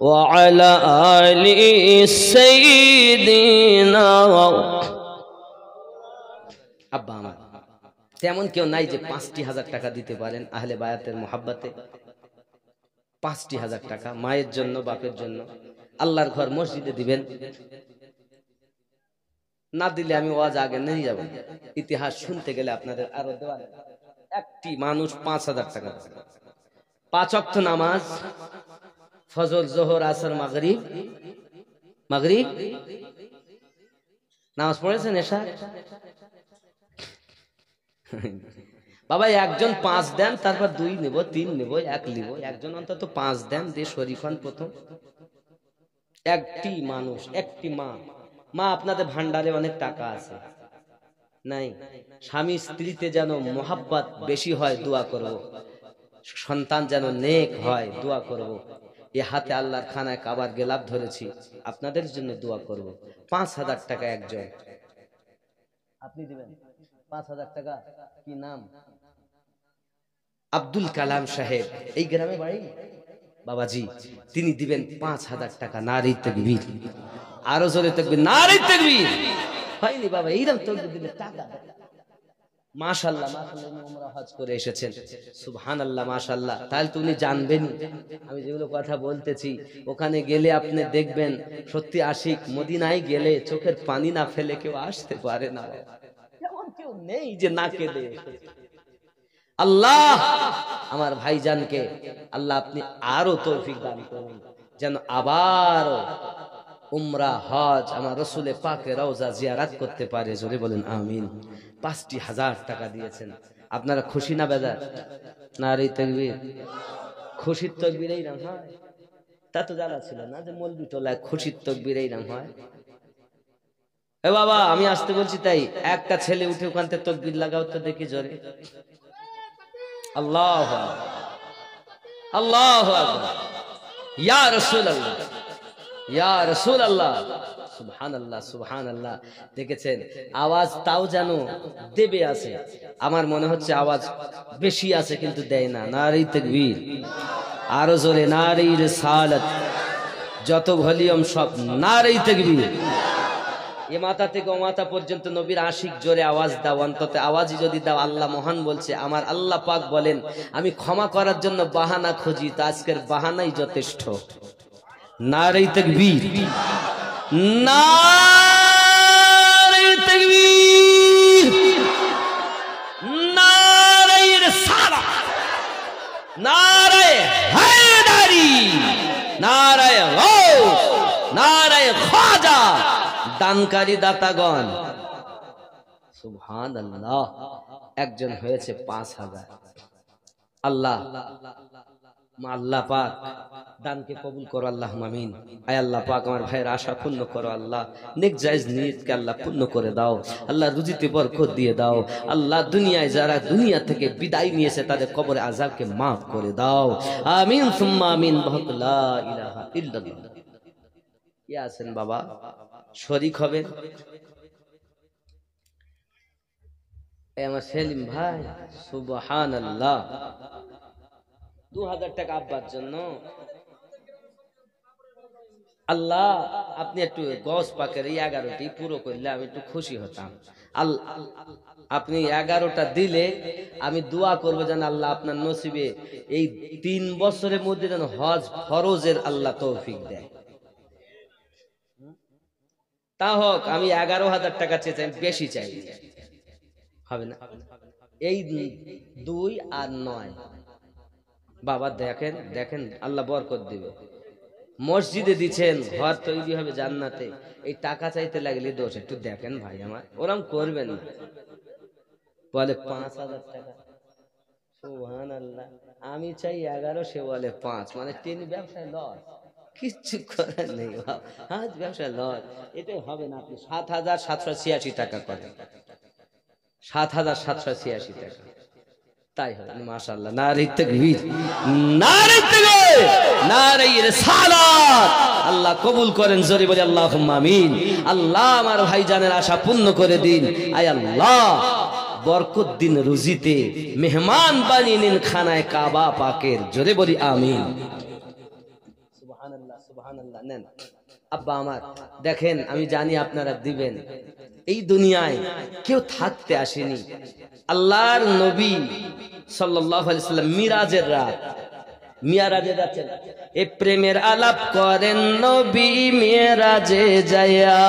ওয়া আলা আলি সাইয়্যিদিনা। আব্বা আমার তেমন কেউ নাই যে 5,000 টাকা দিতে পারেন আহলে বায়াতের মোহাব্বতে। 5,000 টাকা মায়ের জন্য বাপের জন্য আল্লাহর ঘর মসজিদে দিবেন। না দিলে আমি ওয়াজ আগে নিয়ে যাব। ইতিহাস শুনতে গেলে আপনাদের আরো দেওয়া। একটি মানুষ 5,000 টাকা, 5 ওয়াক্ত নামাজ, ফজর জোহর আসর মাগরিব নামাজ পড়েছেন এশা? বাবা একজন 5 দেন, তারপর 2 নেব, 3 নেব, 1 নেব। একজন অন্তত 5 দেন দিয়ে শরীফান প্রথম। একটি মানুষ, একটি মা, মা আপনাদের ভান্ডারে অনেক টাকা আছে নাই, স্বামী স্ত্রীতে যেন মোহাব্বত বেশি হয় দোয়া করব, সন্তান যেন নেক হয় দোয়া করব, এ হাতে আল্লাহর খানায় কাবার গেলাপ ধরেছি আপনাদের জন্য দোয়া করব। 5,000 টাকা একজন আপনি দিবেন। 5,000 টাকা। কি নাম? আব্দুল কালাম সাহেব, এই গ্রামে বাড়ি বাবাজি। তিনি দিবেন 5,000 টাকা। নারী তাকবীর, আরো জোরে তাকবীর, নারী তাকবীর। হয়নি বাবা, এইরকম তাকবীর দিলে টাকা। মাশাআল্লাহ, মাশাআল্লাহ, উমরা হজ করে এসেছেন, সুবহানাল্লাহ, মাশাআল্লাহ। তাহলে তো উনি জানবেন আমি যেগুলো কথা বলতেছি, ওখানে গেলে আপনি দেখবেন সত্যি আশিক। মদিনায় গেলে চোখের পানি না ফেলে কেউ আসতে পারে না, এমন কেউ নেই যে না কেঁদে। আল্লাহ আমার ভাইজানকে আল্লাহ আপনি আরো তৌফিক দান করুন, যেন আবার উমরা হজ আমার রসুলে পাকে রওজা জিয়ারাত করতে পারে। জোরে বলেন আমিন। 5,000 টাকা দিয়েছেন, আপনারা খুশি না বেজার? নারী তাকবীর। খুশির তাকবীর এইরকম হয়? তা তো জানা ছিল না যে মলবি টোলায় খুশির তাকবীর এইরকম হয়। এ বাবা, আমি আসতে বলছি তাই একটা ছেলে উঠে ওখান থেকে তাকবীর লাগাও তো দেখি জোরে। আল্লাহু আকবার, আল্লাহু আকবার, ইয়া রাসূলুল্লাহ, ইয়া রাসূলুল্লাহ, সুবহানাল্লাহ, সুবহানাল্লাহ। দেখেছেন আওয়াজ তাও যেন দেবে আছে, আমার মনে হচ্ছে আওয়াজ বেশি আছে কিন্তু দেয় না। নারী তাকবীর, আরো জোরে নারী রিসালাত, যত ভলিউম সব নারী তাকবীর। এ মাথা থেকে ও মাথা পর্যন্ত নবীর আশিক জোরে আওয়াজ দাও, অন্তত আওয়াজই যদি দাও। আল্লাহ মহান বলছে, আমার আল্লাহ পাক বলেন আমি ক্ষমা করার জন্য বাহানা খুঁজি, তা আজকের বাহানাই যথেষ্ট। নারী তাকবীর, নারী তাকবীর, নারী রিসালাত, নারী হায়দারি, নারী গাউস, নারী খাজা। দানকারী দাতাগণ, সুবহানাল্লাহ। একজন হয়েছে 5,000। আল্লাহ, আল্লাহ পাক দানকে কবুল করো, আল্লাহুম্মা আমিন। আয় আল্লাহ পাক আমার ভাইয়ের আশা পূর্ণ করো, আল্লাহ নেক জায়েজ নিয়তকে আল্লাহ পূর্ণ করে দাও, আল্লাহ রুজিতে বরকত দিয়ে দাও, আল্লাহ দুনিয়ায় যারা দুনিয়া থেকে বিদায় নিয়েছে তাদের কবরে আযাবকে maaf করে দাও, আমিন সুম্মা আমিন। লা ইলাহা ইল্লাল্লাহ। কে আছেন বাবা শরীক হবেন? আমার সেলিম ভাই, সুবহানাল্লাহ। 2,000 টাকা আব্বার জন্য। আল্লাহ আপনি একটু গস পাকের 11টি পুরো করলে আমি একটু খুশি হতাম। আল্লাহ আপনি 11টা দিলে আমি দোয়া করবো যেন আল্লাহ আপনার নসিবে এই 3 বছরের মধ্যে যেন হজ ফরজের আল্লাহ তৌফিক দেয়। তা হোক, আমি 11,000 টাকা চেয়েছি, আমি বেশি চাই, হবে না? এই 2 আর 9 বাবা দেখেন, দেখেন আল্লাহ বরকত দিবে। মসজিদে দিচ্ছেন, ঘর তৈরি হবে জান্নাতে, এই টাকা চাইতে লাগলে দোষ। একটু দেখেন ভাই আমার, ওরম করবেন না। বলে 5,000 টাকা, সুবহানাল্লাহ। আমি চাই 11, সে বলে 5, মানে 3 ব্যবসায় লস, কিচ্ছু করার নেই বাবা, আজ ব্যবসায় লস। এটাই হবে না। আপনি 7,786 টাকা করেন, 7,786 টাকা, তাই হবে মাশাআল্লাহ। নারী তাকবীর, নারী তাকবীর, নারী রিসালাত। আল্লাহ কবুল করেন, জোরে বলি আল্লাহুম্মা আমিন। আল্লাহ আমার ভাইজানের আশা পূর্ণ করে দিন। আয় আল্লাহ বরকত দিন রুজিতে, মেহমান বানিয়ে নিন খানায় কাবা পাকের। জোরে বলি আমিন। সুবহানাল্লাহ, সুবহানাল্লাহ। নেন আব্বা আমার, দেখেন আমি জানি আপনারা দিবেন। এই দুনিয়ায় কেউ থাকতে আসেনি। আল্লাহর নবী সাল্লাল্লাহু আলাইহি সাল্লাম মিরাজের রাত, মিরাজে যাচ্ছেন, এ প্রেমের আলাপ করেন নবী মিরাজে যায়া।